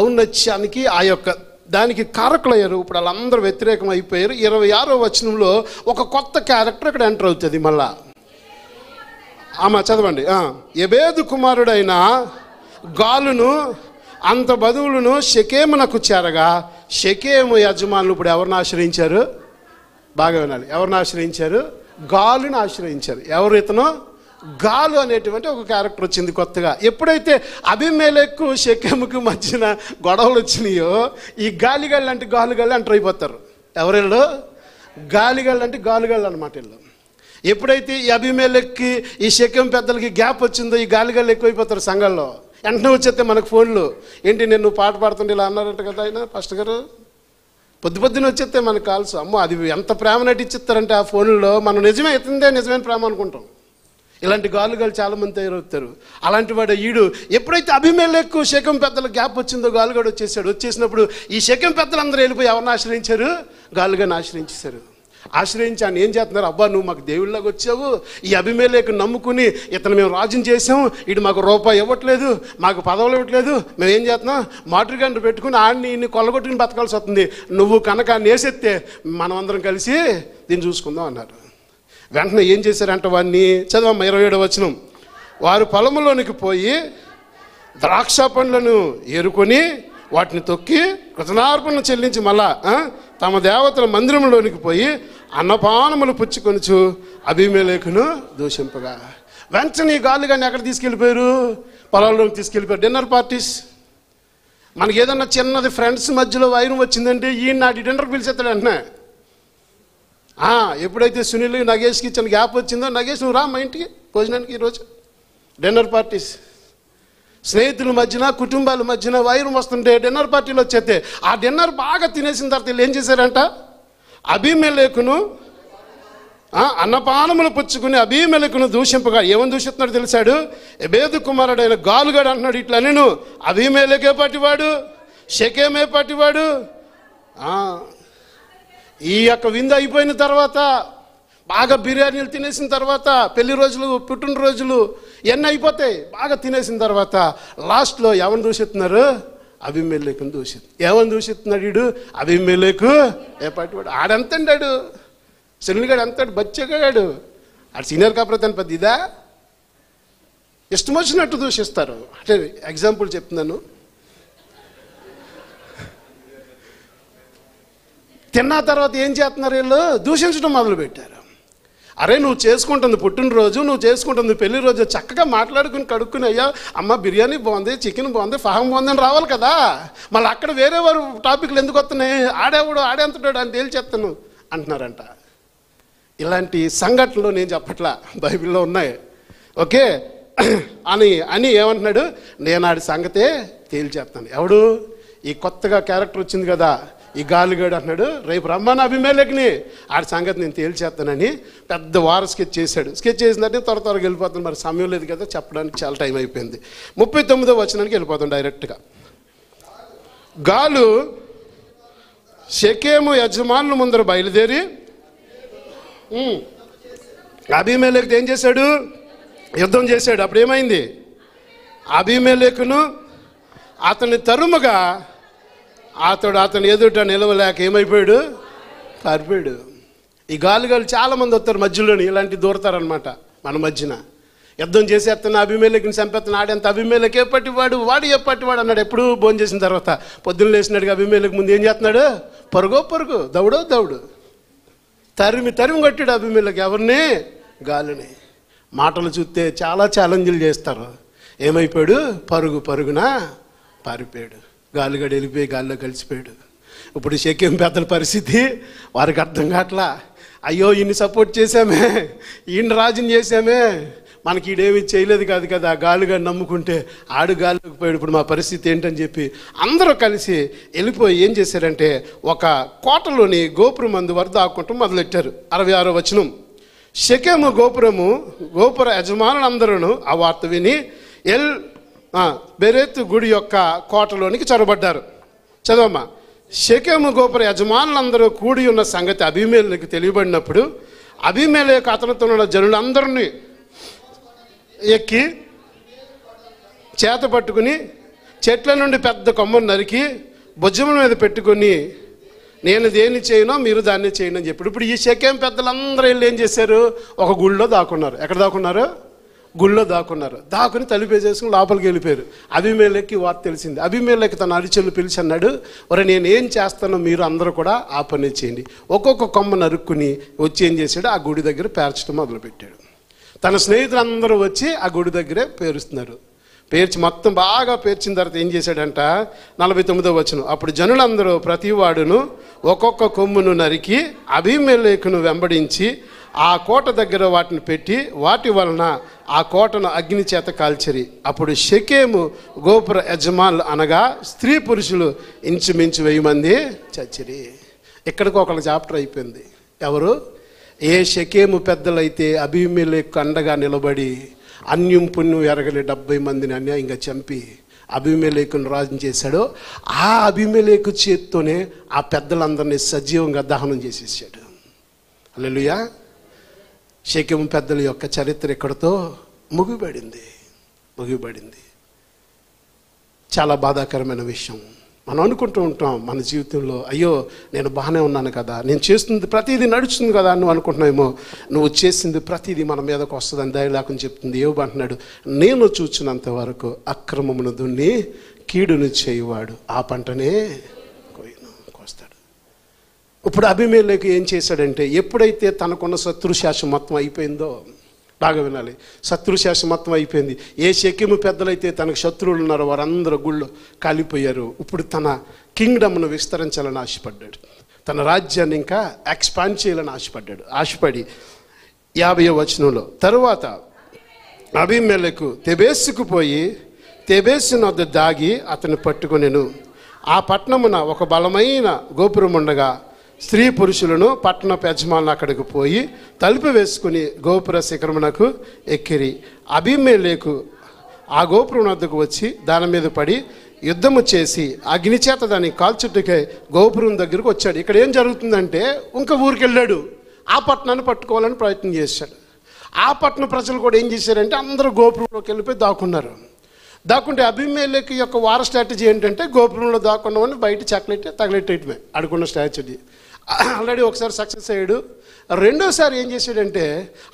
ఔన్నత్యానికి ఆ యొక్క దానికి కారకులయ్యారు, ఇప్పుడు వాళ్ళందరూ వ్యతిరేకం అయిపోయారు. 26వ వచనంలో ఒక కొత్త క్యారెక్టర్ ఇక్కడ ఎంటర్ అవుతుంది మళ్ళా. చదవండి. ఎబేదు కుమారుడైన గాలును అంత బదువులను షెకెమునకు చేరగా, షెకెము యజమానులు ఇప్పుడు ఎవరిని ఆశ్రయించారు? బాగా వినాలి. ఎవరిని ఆశ్రయించారు? గాలుని ఆశ్రయించారు. ఎవరు ఇతను? గాలు అనేటువంటి ఒక క్యారెక్టర్ వచ్చింది కొత్తగా. ఎప్పుడైతే అబీమెలెకు షెకెముకు మధ్యన గొడవలు వచ్చినాయో, ఈ గాలిగాళ్ళు అంటే గాలుగాళ్ళు ఎంటర్ అయిపోతారు. ఎవరెళ్ళు? గాలిగాళ్ళు అంటే గాలుగాళ్ళు అనమాట వీళ్ళు. ఎప్పుడైతే ఈ అబీమెలెక్కి ఈ షెకెం పెద్దలకి గ్యాప్ వచ్చిందో, ఈ గాలిగాళ్ళు ఎక్కువైపోతారు సంఘాల్లో. వెంటనే వచ్చేస్తే మనకు ఫోన్లు, ఏంటి నేను నువ్వు పాట పాడుతుంటే ఇలా అన్నారంట కదా ఆయన పాస్టర్ గారు, పొద్దున వచ్చేస్తే మనకు కాల్స్. అమ్మో, అది ఎంత ప్రేమ నటిచ్చిస్తారంటే ఆ ఫోన్లో మనం నిజమే ఎత్తుందే నిజమైన ప్రేమ అనుకుంటాం. ఇలాంటి గాలుగాలు చాలామంది తయారవుతారు. అలాంటి వాడు ఈడు. ఎప్పుడైతే అబీమెలెకు షెకెం పెద్దల గ్యాప్ వచ్చిందో గాలుగాడు వచ్చేసినప్పుడు ఈ షెకెం పెద్దలందరూ వెళ్ళిపోయి ఎవరిని ఆశ్రయించారు? గాలుగాని ఆశ్రయించేశారు. ఆశ్రయించి ఆయన ఏం చేస్తున్నారు? అబ్బా నువ్వు మాకు దేవుళ్ళకి వచ్చావు, ఈ అబీమెలెకు నమ్ముకుని ఇతను మేము రాజుని చేసాము, ఇటు మాకు రూపాయి ఇవ్వట్లేదు, మాకు పదవులు ఇవ్వట్లేదు, మేము ఏం చేస్తున్నాం? మాటృగంట పెట్టుకుని ఆడిని ఇన్ని కొల్లగొట్టుకుని బతకాల్సి వస్తుంది, నువ్వు కనుక నేసెత్తే మనం అందరం కలిసి దీన్ని చూసుకుందాం అన్నారు. వెంటనే ఏం చేశారంట వాడిని? చదవమ్మ 27వ వచనం. వారు పొలంలోనికి పోయి ద్రాక్ష పండ్లను ఏరుకొని వాటిని తొక్కి కృతజ్ఞార్పణలు చెల్లించి మళ్ళా తమ దేవతల మందిరంలోనికి పోయి అన్నపానములు పుచ్చుకొనుచు అబీమెలెకును దూషింపగా, వెంటనే గాలిగాని ఎక్కడ తీసుకెళ్ళిపోయారు? పొలంలోకి తీసుకెళ్ళిపోయారు. Dinner parties. మనకి ఏదన్నా చిన్నది ఫ్రెండ్స్ మధ్యలో వైరం వచ్చిందంటే ఈయన నాటి డిన్నర్కి పిలిచేస్తాడు వెంటనే. ఎప్పుడైతే సునీల్ నగేష్కి ఇచ్చిన గ్యాప్ వచ్చిందో, నగేష్ నువ్వు రా మా ఇంటికి భోజనానికి ఈరోజు. Dinner parties. స్నేహితుల మధ్యన, కుటుంబాల మధ్యన వైరం వస్తుంటే డిన్నర్ పార్టీలు వచ్చేస్తే ఆ డిన్నర్ బాగా తినేసిన తర్వాత వీళ్ళు ఏం చేశారంట? అబీమెలెకును అన్నపానములు పుచ్చుకుని అబీమెలెకును దూషింపగా, ఏమని దూషిస్తున్నాడు తెలిసాడు? ఎబేదు కుమారుడైన గాలుగాడు అంటున్నాడు ఇట్లా, నేను అబీమెలెకే పట్టివాడు, షెకెమే పట్టివాడు. ఈ యొక్క విందు అయిపోయిన తర్వాత, బాగా బిర్యానీలు తినేసిన తర్వాత, పెళ్లి రోజులు, పుట్టినరోజులు ఇవన్నీ అయిపోతాయి, బాగా తినేసిన తర్వాత లాస్ట్లో ఎవరిని దూషిస్తున్నారు? అబీమెలెకును ఏమని దూషిస్తున్నాడు వీడు? అబీమెలెకు ఏ పట్టివాడు. ఆడంతండాడు, సునీల్గాడు అంతాడు, బచ్చగాడు. ఆడు సీనియర్ కాకపోతే అని పెద్ద ఇదా? ఇష్టం వచ్చినట్టు దూషిస్తారు. అంటే ఎగ్జాంపుల్ చెప్తున్నాను. తిన్న తర్వాత ఏం చేస్తున్నారు వీళ్ళు? దూషించడం మొదలుపెట్టారు. అరే నువ్వు చేసుకుంటుంది పుట్టినరోజు, నువ్వు చేసుకుంటుంది పెళ్లి రోజు, చక్కగా మాట్లాడుకుని కడుక్కుని, అయ్యా అమ్మ బిర్యానీ బాగుంది, చికెన్ బాగుంది, ఫాహం బాగుంది అని రావాలి కదా. మళ్ళీ అక్కడ వేరే వారు టాపిక్లు ఎందుకు వస్తున్నాయి? ఆడేంతటాడు అని తేల్చేస్తాను అంటున్నారంట. ఇలాంటి సంఘటనలు నేను చెప్పట్లా, బైబిల్లో ఉన్నాయి. ఓకే అని ఏమంటున్నాడు? నేను ఆడి సంగతే తేల్చేస్తాను. ఎవడు? ఈ కొత్తగా క్యారెక్టర్ వచ్చింది కదా, ఈ గాలిగాడు అంటున్నాడు, రేపు రమ్మని అభిమేలకుని ఆడి సంగతి నేను తేల్చేస్తానని పెద్ద వార స్కెచ్ చేశాడు. స్కెచ్ చేసిందంటే త్వరగా వెళ్ళిపోతాను. మరి సమయం లేదు కదా, చెప్పడానికి చాలా టైం అయిపోయింది. 39వ వచనానికి వెళ్ళిపోతాం డైరెక్ట్గా. గాలు షెకెము యజమానుల ముందర బయలుదేరి అబీమెలెకుతో ఏం చేశాడు? యుద్ధం చేశాడు. అప్పుడు ఏమైంది? అబీమెలెకును అతని తరుముగా అతని ఎదుట నిలవలేక ఏమైపోయాడు? పారిపోయాడు. ఈ గాలిగాలు చాలామంది వస్తారు మధ్యలోని, ఇలాంటి దూరతారనమాట మన మధ్యన. యుద్ధం చేసేస్తున్న అబీమెలెకుని చంపేస్తున్న, ఆడేంత అబీమెలెకు ఏ పట్టివాడు, వాడు ఏ పట్టివాడు అన్నాడు. ఎప్పుడు భోజనం చేసిన తర్వాత పొద్దున్న లేచినాడుగా అబీమెలెకు ముందు ఏం చేస్తున్నాడు? పరుగు దౌడు తరిమి కొట్టాడు అబీమెలెకు. ఎవరిని? గాలిని. మాటలు చూస్తే చాలా ఛాలెంజ్లు చేస్తారు. ఏమైపోయాడు? పరుగున పారిపోయాడు. గాలిగాడు వెళ్ళిపోయి గాలిలో కలిసిపోయాడు. ఇప్పుడు షెకెము పెద్దల పరిస్థితి వారికి అర్థం కావట్లా. అయ్యో ఈయన్ని సపోర్ట్ చేశామే, ఈయన రాజుని చేశామే, మనకి ఈడేమి చేయలేదు కాదు కదా, గాలిగాడు నమ్ముకుంటే ఆడు గాలిలోకి పోయాడు, ఇప్పుడు మా పరిస్థితి ఏంటని చెప్పి అందరూ కలిసి వెళ్ళిపోయి ఏం చేశారంటే ఒక కోటలోని గోపురం మందు వరకు దాక్కుంటూ మొదలెట్టారు. 66వ వచనం. షెకెము గోపుర యజమానులందరూ ఆ వార్త విని బెరేతు గుడి యొక్క కోటలోనికి చొరబడ్డారు. చదవమ్మా. షెకెము గోపుర యజమానులందరూ కూడి ఉన్న సంగతి అబీమెలెకు తెలియబడినప్పుడు అబీమెలెకు అతనితో ఉన్న జనులందరినీ ఎక్కి చేత పట్టుకుని చెట్ల నుండి పెద్ద కొమ్మను నరికి భుజముల మీద పెట్టుకుని, నేను దేన్ని చేయనో మీరు దాన్ని చేయను అని చెప్పాడు. ఇప్పుడు ఈ షెకెము పెద్దలందరూ వెళ్ళి ఏం చేశారు? ఒక గుళ్ళో దాక్కున్నారు. ఎక్కడ దాక్కున్నారు? గుళ్ళో దాక్కుని తలుపేసేసుకుని లోపలికి వెళ్ళిపోయారు. అబీమెలెకు వార్త తెలిసింది. అబీమెలెకు తన అరిచెలు పిలిచి అన్నాడు, ఒరే నేను ఏం చేస్తానో మీరు అందరూ కూడా ఆ పని చేయండి. ఒక్కొక్క కొమ్మ నరుక్కుని వచ్చి ఏం చేశాడు? ఆ గుడి దగ్గర పేర్చడం మొదలుపెట్టాడు. తన స్నేహితులందరూ వచ్చి ఆ గుడి దగ్గరే పేరుస్తున్నారు. పేర్చి మొత్తం బాగా పేర్చిన తర్వాత ఏం చేశాడంట? 49వ వచనం. అప్పుడు జనులందరూ ప్రతి వాడును ఒక్కొక్క కొమ్మును నరికి అబీమెలెకును వెంబడించి ఆ కోట దగ్గర వాటిని పెట్టి వాటి వలన ఆ కోటను అగ్ని చేత కాల్చిరి. అప్పుడు షెకెము గోపుర యజమానులు అనగా స్త్రీ పురుషులు ఇంచుమించు 1000 మంది చచ్చిరి. ఇక్కడికి ఒకళ్ళ చాప్టర్ అయిపోయింది. ఎవరు? ఏ షెకెము పెద్దలైతే అబీమెలెకు అండగా నిలబడి అన్యం పుణ్యం ఎరగలి 70 మందిని అన్యాయంగా చంపి అబీమెలెకును రాజుని చేశాడో ఆ అబీమెలెకు చేత్తోనే ఆ పెద్దలందరినీ సజీవంగా దహనం చేసేసాడు. హల్లెలూయా. షెకెము పెద్దల యొక్క చరిత్ర ఇక్కడితో ముగిపడింది. చాలా బాధాకరమైన విషయం. మనం అనుకుంటూ ఉంటాం మన జీవితంలో, అయ్యో నేను బాగానే ఉన్నాను కదా, నేను చేస్తుంది ప్రతిదీ నడుస్తుంది కదా నువ్వు అనుకుంటున్నావేమో. నువ్వు చేసింది ప్రతిదీ మన మీదకు వస్తుందని దయలేకుండా చెప్తుంది. యోబు అంటున్నాడు, నేను చూచినంత వరకు అక్రమమును దున్ని కీడును చేయువాడు ఆ పంటనే కోస్తాడు. ఇప్పుడు అబీమెలెకు ఏం చేశాడంటే, ఎప్పుడైతే తనకున్న శత్రుశాసం మొత్తం అయిపోయిందో, బాగా వినాలి, శత్రుశాసం మొత్తం అయిపోయింది. ఏ షెకెము పెద్దలైతే తనకు శత్రువులు ఉన్నారో వారందరూ గుళ్ళు కాలిపోయారు. ఇప్పుడు తన కింగ్డమ్ను విస్తరించాలని ఆశపడ్డాడు. తన రాజ్యాన్ని ఇంకా ఎక్స్పాండ్ చేయాలని ఆశపడి 50వ వచనంలో, తరువాత అబీమెలెకు తెబేసుకు పోయి తెబేసు వద్ద దాగి అతను పట్టుకొనెను. ఆ పట్టణమున ఒక బలమైన గోపురం ఉండగా స్త్రీ పురుషులను పట్టణపు యజమానులు అక్కడికి పోయి తలుపు వేసుకుని గోపుర శిఖరమునకు ఎక్కిరి. అబీమెలెకు ఆ గోపురం వద్దకు వచ్చి దాని మీద పడి యుద్ధము చేసి అగ్నిచేత దాన్ని కాల్చుట్టుకే గోపురం దగ్గరకు వచ్చాడు. ఇక్కడ ఏం జరుగుతుందంటే, ఇంకా ఊరికి వెళ్ళాడు, ఆ పట్టణాన్ని పట్టుకోవాలని ప్రయత్నం చేశాడు. ఆ పట్టణ ప్రజలు కూడా ఏం చేశారంటే అందరూ గోపురంలోకి వెళ్ళిపోయి దాక్కుంటే అబీమెలెకు యొక్క వార స్ట్రాటజీ ఏంటంటే, గోపురంలో దాక్కున్నామని బయట తగలెట్టేయటమే ఆడుకున్న స్ట్రాటజీ. ఆల్రెడీ ఒకసారి సక్సెస్ అయ్యాడు. రెండోసారి ఏం చేశాడంటే,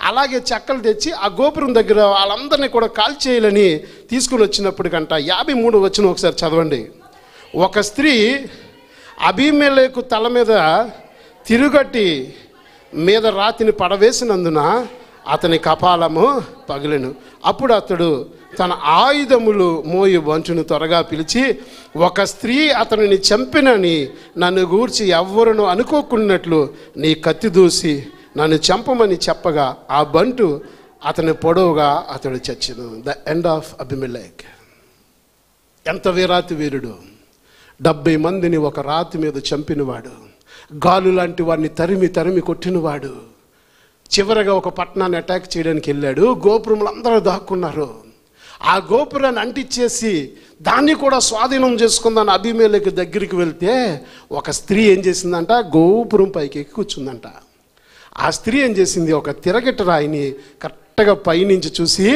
అలాగే చెక్కలు తెచ్చి ఆ గోపురం దగ్గర వాళ్ళందరినీ కూడా కాల్చేయాలని తీసుకుని వచ్చినప్పటికంట 53వ వచనం ఒకసారి చదవండి. ఒక స్త్రీ అబీమెలెకు తల మీద తిరుగట్టి మీద రాతిని పడవేసినందున అతని కపాలము పగిలెను. అప్పుడు అతడు తన ఆయుధములు మోయు బంటును త్వరగా పిలిచి, ఒక స్త్రీ అతనిని చంపినని నన్ను గూర్చి ఎవ్వరును అనుకోకున్నట్లు నీ కత్తి దూసి నన్ను చంపమని చెప్పగా ఆ బంటు అతని పొడవుగా అతడు చచ్చెను. The end of Abimelech. ఎంత వీరాతి వీరుడు! 70 మందిని ఒక రాతి మీద చంపినవాడు, గాలు లాంటి వాడిని తరిమి తరిమి కొట్టినవాడు. చివరగా ఒక పట్టణాన్ని అటాక్ చేయడానికి వెళ్ళాడు. గోపురములు అందరూ దాక్కున్నారు. ఆ గోపురాన్ని అంటించేసి దాన్ని కూడా స్వాధీనం చేసుకుందాన్ని అబీమెలెకు దగ్గరికి వెళ్తే ఒక స్త్రీ ఏం చేసిందంట, గోపురం పైకి ఎక్కి కూర్చుందంట. ఆ స్త్రీ ఏం చేసింది, ఒక తిరగటి రాయిని కరెక్ట్గా పైనుంచి చూసి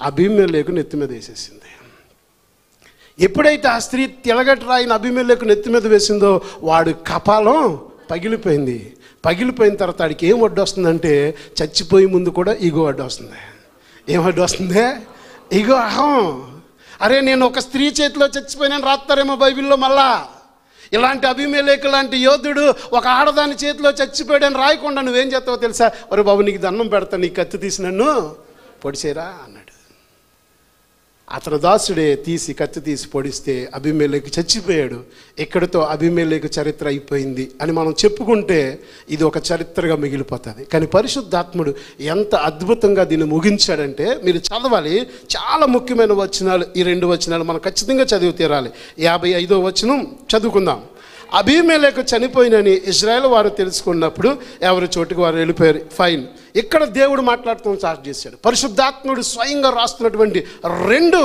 అబీమెలెకు నెత్తి మీద వేసేసింది. ఎప్పుడైతే ఆ స్త్రీ తిరగటి రాయిని అబీమెలెకు నెత్తి మీద వేసిందో వాడు కపాలం పగిలిపోయింది. పగిలిపోయిన తర్వాత వాడికి ఏం అడ్డు వస్తుందంటే, చచ్చిపోయే ముందు కూడా ఈగో అడ్డు వస్తుంది. ఏం అడ్డు వస్తుంది? ఈగో, అహం. అరే నేను ఒక స్త్రీ చేతిలో చచ్చిపోయినాను రాస్తారేమో బైబిల్లో. మళ్ళా ఇలాంటి అబీమెలెకు లాంటి యోధుడు ఒక ఆడదాని చేతిలో చచ్చిపోయాడని రాయకుండా నువ్వేం చేస్తావో తెలుసా? ఒరే బాబు, నీకు దండం పెడతా, నీ కత్తి తీసి నన్ను పొడిచేరా అన్నాడు. అతను దాసుడే తీసి కత్తి తీసి పొడిస్తే అబీమెలెకు చచ్చిపోయాడు. ఇక్కడితో అబీమెలెకు చరిత్ర అయిపోయింది అని మనం చెప్పుకుంటే ఇది ఒక చరిత్రగా మిగిలిపోతుంది. కానీ పరిశుద్ధాత్ముడు ఎంత అద్భుతంగా దీన్ని ముగించాడంటే మీరు చదవాలి. చాలా ముఖ్యమైన వచనాలు ఈ 2 వచనాలు మనం ఖచ్చితంగా చదివి తీరాలి. 55వ వచనం చదువుకుందాం. అబీమెలెకు చనిపోయినని ఇజ్రాయేల్ వారు తెలుసుకున్నప్పుడు ఎవరి చోటుకు వారు వెళ్ళిపోయారు. ఫైన్. ఇక్కడ దేవుడు మాట్లాడుతూ స్టార్ట్ చేశాడు. పరిశుద్ధాత్ముడు స్వయంగా రాస్తున్నటువంటి 2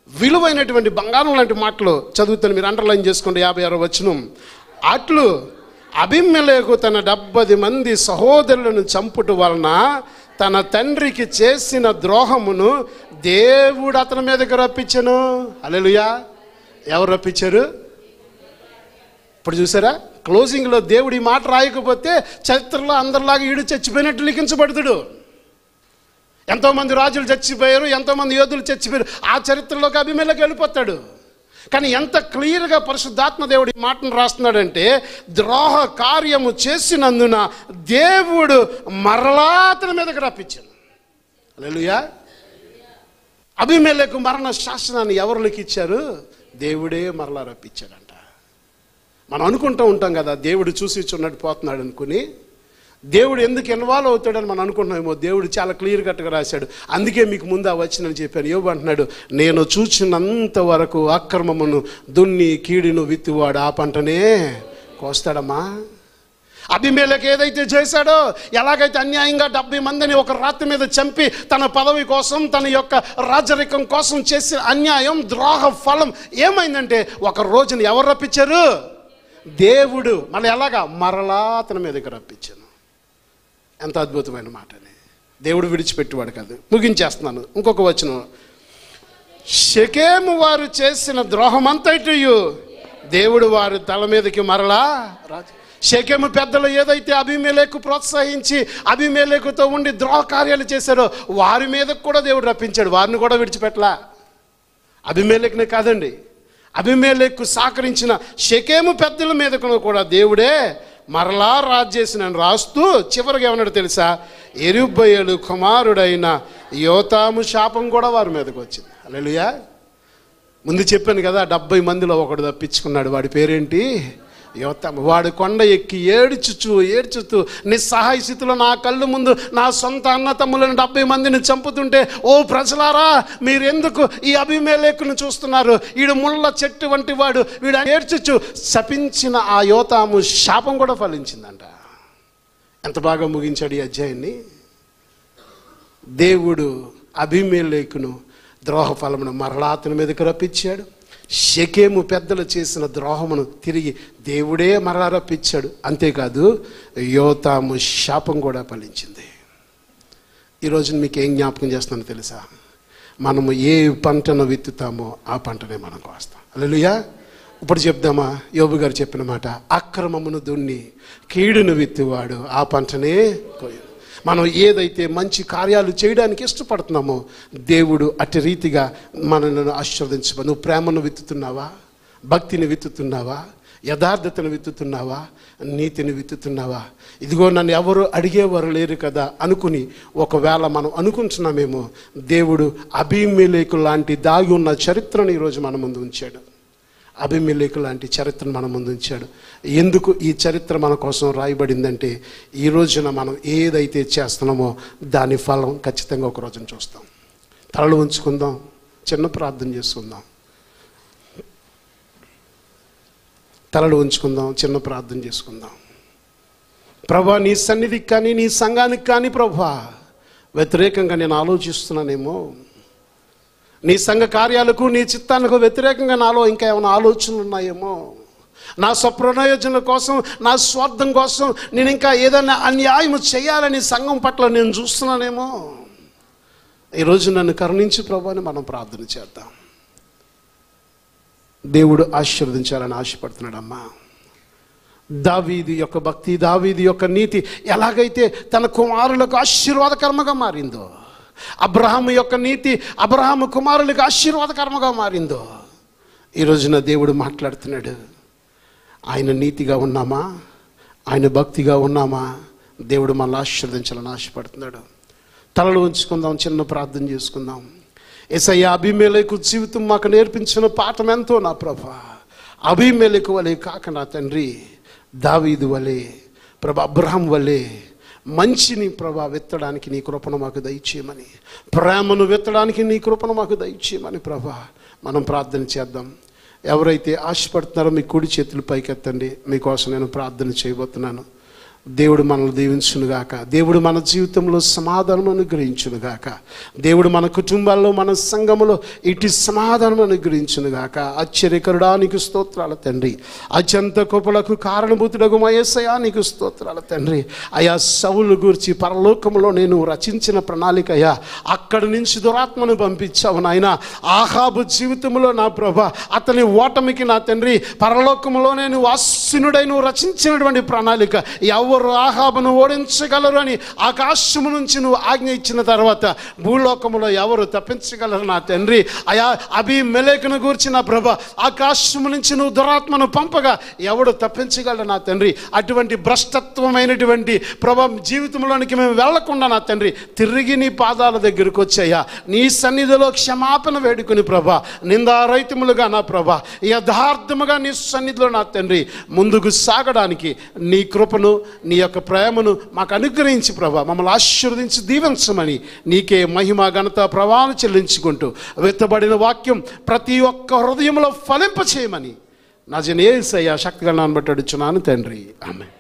విలువైనటువంటి బంగారం లాంటి మాటలు చదువుతాను, మీరు అండర్లైన్ చేసుకోండి. 56వ వచనం. అట్లు అబీమెలెకు తన 70 మంది సహోదరులను చంపుట వలన తన తండ్రికి చేసిన ద్రోహమును దేవుడు అతని మీదకి రప్పించెను. హల్లెలూయా. ఎవరు రప్పించారు? ఇప్పుడు చూసారా, క్లోజింగ్లో దేవుడు ఈ మాట రాయకపోతే చరిత్రలో అందరిలాగా ఈడు చచ్చిపోయినట్టు లిఖించబడుతుడు. ఎంతోమంది రాజులు చచ్చిపోయారు, ఎంతోమంది యోధులు చచ్చిపోయారు. ఆ చరిత్రలోకి అబీమెలెకు వెళ్ళిపోతాడు. కానీ ఎంత క్లియర్గా పరిశుద్ధాత్మ దేవుడు ఈ మాటను రాస్తున్నాడంటే, ద్రోహ కార్యము చేసినందున దేవుడు మరలా అతని మీదకి రప్పించాను. హల్లెలూయా. అబీమెలెకు మరణ శాసనాన్ని ఎవరు లిఖించారు? దేవుడే మరలా రప్పించాడంట. మనం అనుకుంటూ ఉంటాం కదా, దేవుడు చూసి చున్నట్టు పోతున్నాడు అనుకుని. దేవుడు ఎందుకు ఇన్వాల్వ్ అవుతాడని మనం అనుకుంటున్నామేమో. దేవుడు చాలా క్లియర్ కట్గా రాశాడు. అందుకే మీకు ముందు వచ్చిందని చెప్పాను. యోబు అంటున్నాడు, నేను చూచినంత వరకు అక్రమమును దున్ని కీడును విత్తువాడు ఆ పంటనే కోస్తాడమ్మా. అబీమెలెకు ఏదైతే చేశాడో, ఎలాగైతే అన్యాయంగా 70 మందిని ఒక రాత్రి మీద చంపి తన పదవి కోసం, తన యొక్క రాజరికం కోసం చేసిన అన్యాయం, ద్రోహ ఫలం ఏమైందంటే ఒక రోజున ఎవరు రప్పించారు? దేవుడు. మళ్ళీ ఎలాగా? మరలా అతని మీదకి రప్పించాను. ఎంత అద్భుతమైన మాటని. దేవుడు విడిచిపెట్టేవాడు కాదు. ముగించేస్తున్నాను. ఇంకొక వచనం. షెకెము వారు చేసిన ద్రోహమంతయు దేవుడు వారి తల మీదకి మరలా రాజు. షెకెము పెద్దలు ఏదైతే అబీమెలెకు ప్రోత్సహించి అబీమెలెకుతో ఉండి ద్రోహ కార్యాలు చేశారో వారి మీదకు కూడా దేవుడు రప్పించాడు. వారిని కూడా విడిచిపెట్టలా. అబీమెలెకునే కాదండి, అబీమెలెకు సహకరించిన షెకెము పెద్దల మీదకు కూడా దేవుడే మరలా రాజు చేసినని రాస్తూ చివరికి ఏమన్నాడు తెలుసా? యెరుబ్బయలు కుమారుడైన యోతాము శాపం కూడా వారి మీదకి వచ్చింది. హల్లెలూయా. ముందు చెప్పాను కదా, 70 మందిలో ఒకడు తప్పించుకున్నాడు. వాడి పేరేంటి? యోతాము. వాడు కొండ ఎక్కి ఏడ్చుతూ నిస్సహాయ స్థితిలో నా కళ్ళు ముందు నా సొంత అన్న తమ్ములను 70 మందిని చంపుతుంటే, ఓ ప్రజలారా మీరెందుకు ఈ అబీమెలెకును చూస్తున్నారు? వీడు ముళ్ళ చెట్టు వంటి వాడు, వీడు ఏడ్చుచు శపించిన ఆ యోతాము శాపం కూడా ఫలించిందంట. ఎంత బాగా ముగించాడు ఈ అధ్యాయాన్ని. దేవుడు అబీమెలెకును ద్రోహ ఫలమును మరలా అతని మీదకి రప్పించాడు. షెకెము పెద్దలు చేసిన ద్రోహమును తిరిగి దేవుడే మరలా రప్పించాడు. అంతేకాదు యోతాము శాపం కూడా ఫలించింది. ఈరోజు మీకు ఏం జ్ఞాపకం చేస్తున్నానో తెలుసా? మనము ఏ పంటను విత్తుతామో ఆ పంటనే మనం కోస్తాం. హల్లెలూయా. ఇప్పుడు చెప్దామా? యోబు గారు చెప్పిన మాట, అక్రమమును దున్ని కీడును విత్తువాడు ఆ పంటనే కోయు. మనం ఏదైతే మంచి కార్యాలు చేయడానికి ఇష్టపడుతున్నామో దేవుడు అట్టి రీతిగా మనల్ని ఆశీర్వదించబో. నువ్వు ప్రేమను విత్తుతున్నావా? భక్తిని విత్తుతున్నావా? యథార్థతను విత్తుతున్నావా, నీతిని విత్తుతున్నావా? ఇదిగో నన్ను ఎవరు అడిగేవారు లేరు కదా అనుకుని ఒకవేళ మనం అనుకుంటున్నామేమో, దేవుడు అబీమెలెకు లాంటి దాగి ఉన్న చరిత్రను ఈరోజు మన ముందు ఉంచాడు. అబీమెలెకు లాంటి చరిత్రను మన ముందు ఉంచాడు. ఎందుకు ఈ చరిత్ర మన కోసం రాయబడిందంటే, ఈ రోజున మనం ఏదైతే చేస్తున్నామో దాని ఫలం ఖచ్చితంగా ఒక రోజున చూస్తాం. తలలు ఉంచుకుందాం, చిన్న ప్రార్థన చేసుకుందాం. తలలు ఉంచుకుందాం, చిన్న ప్రార్థన చేసుకుందాం. ప్రభా, నీ సన్నిధికి కానీ నీ సంఘానికి కానీ ప్రభా వ్యతిరేకంగా నేను ఆలోచిస్తున్నానేమో, నీ సంఘ కార్యాలకు నీ చిత్తానికి వ్యతిరేకంగా నాలో ఇంకా ఏమైనా ఆలోచనలు ఉన్నాయేమో, నా స్వప్రయోజనం కోసం, నా స్వార్థం కోసం నేను ఇంకా ఏదైనా అన్యాయం చేయాలని సంఘం పట్ల నేను చూస్తున్నానేమో. ఈరోజు నన్ను కరుణించి ప్రభా అని మనం ప్రార్థన చేద్దాం. దేవుడు ఆశీర్వదించాలని ఆశపడుతున్నాడమ్మా. దావీదు యొక్క భక్తి, దావీదు యొక్క నీతి ఎలాగైతే తన కుమారులకు ఆశీర్వాదకరంగా మారిందో, అబ్రహాము యొక్క నీతి అబ్రహాము కుమారులకు ఆశీర్వాదకరంగా మారిందో, ఈ రోజున దేవుడు మాట్లాడుతున్నాడు. ఆయన నీతిగా ఉన్నామా, ఆయన భక్తిగా ఉన్నామా, దేవుడు మనల్ని ఆశీర్వదించాలని ఆశపడుతున్నాడు. తలలు ఉంచుకుందాం, చిన్న ప్రార్థన చేసుకుందాం. యేసయ్య, అబీమెలెకు జీవితం మాకు నేర్పించిన పాఠం ఎంతో నా ప్రభా. అబీమెలెకు వలె కాక నా తండ్రి, దావీదు వలె ప్రభా, అబ్రహాం వలె మంచిని ప్రభా విత్తడానికి నీ కృపను మాకు దయచేయమని, ప్రేమను విత్తడానికి నీ కృపను మాకు దయచేయమని ప్రభా మనం ప్రార్థన చేద్దాం. ఎవరైతే ఆశపడుతున్నారో మీ కుడి చేతులు పైకెత్తండి. మీకోసం నేను ప్రార్థన చేయబోతున్నాను. దేవుడు మనల్ని దీవించునుగాక. దేవుడు మన జీవితంలో సమాధానం అనుగ్రహించునుగాక. దేవుడు మన కుటుంబాల్లో, మన సంఘములో ఇటు సమాధానం అనుగ్రహించునుగాక. ఆశ్చర్యకరుడానికి స్తోత్రాల తండ్రి. అత్యంత కృపలకు కారణభూతుడగు మా యేసయ్యా నీకు స్తోత్రాల తండ్రి. అయా, సౌలు గూర్చి పరలోకములో నేను రచించిన ప్రణాళిక అయ్యా, అక్కడి నుంచి దురాత్మను పంపించావు నాయన. ఆహాబు జీవితంలో నా ప్రభా, అతని ఓటమికి నా తండ్రి పరలోకములో నేను వాసినుడై నువ్వు రచించినటువంటి ప్రణాళిక, ఎవరు ఆహాబును ఓడించగలరు అని ఆకాశము నుంచి నువ్వు ఆజ్ఞ ఇచ్చిన తర్వాత భూలోకములో ఎవరు తప్పించగలరు నా తండ్రి. అయా, అబీమెలెకును గూర్చి నా ప్రభ, ఆకాశము నుంచి నువ్వు దురాత్మను పంపగా ఎవడు తప్పించగలరు నా తండ్రి. అటువంటి భ్రష్టత్వమైనటువంటి ప్రభ జీవితంలోనికి మేము వెళ్లకుండా నా తండ్రి తిరిగి నీ పాదాల దగ్గరకు వచ్చాయా, నీ సన్నిధిలో క్షమాపణ వేడుకుని ప్రభ, నిందారహితములుగా నా ప్రభ, యథార్థముగా నీ సన్నిధిలో నా తండ్రి ముందుకు సాగడానికి నీ కృపను, నీ యొక్క ప్రేమను మాకు అనుగ్రహించి ప్రభా మమ్మల్ని ఆశీర్వదించి దీవించమని నీకే మహిమ, ఘనత, ప్రభావం చెల్లించుకుంటూ వెత్తబడిన వాక్యం ప్రతి ఒక్క హృదయంలో ఫలింప చేయమని నా యేసయ్య శక్తిగా నానబట్టి అడుగుచున్నాను తండ్రి. ఆమేన్.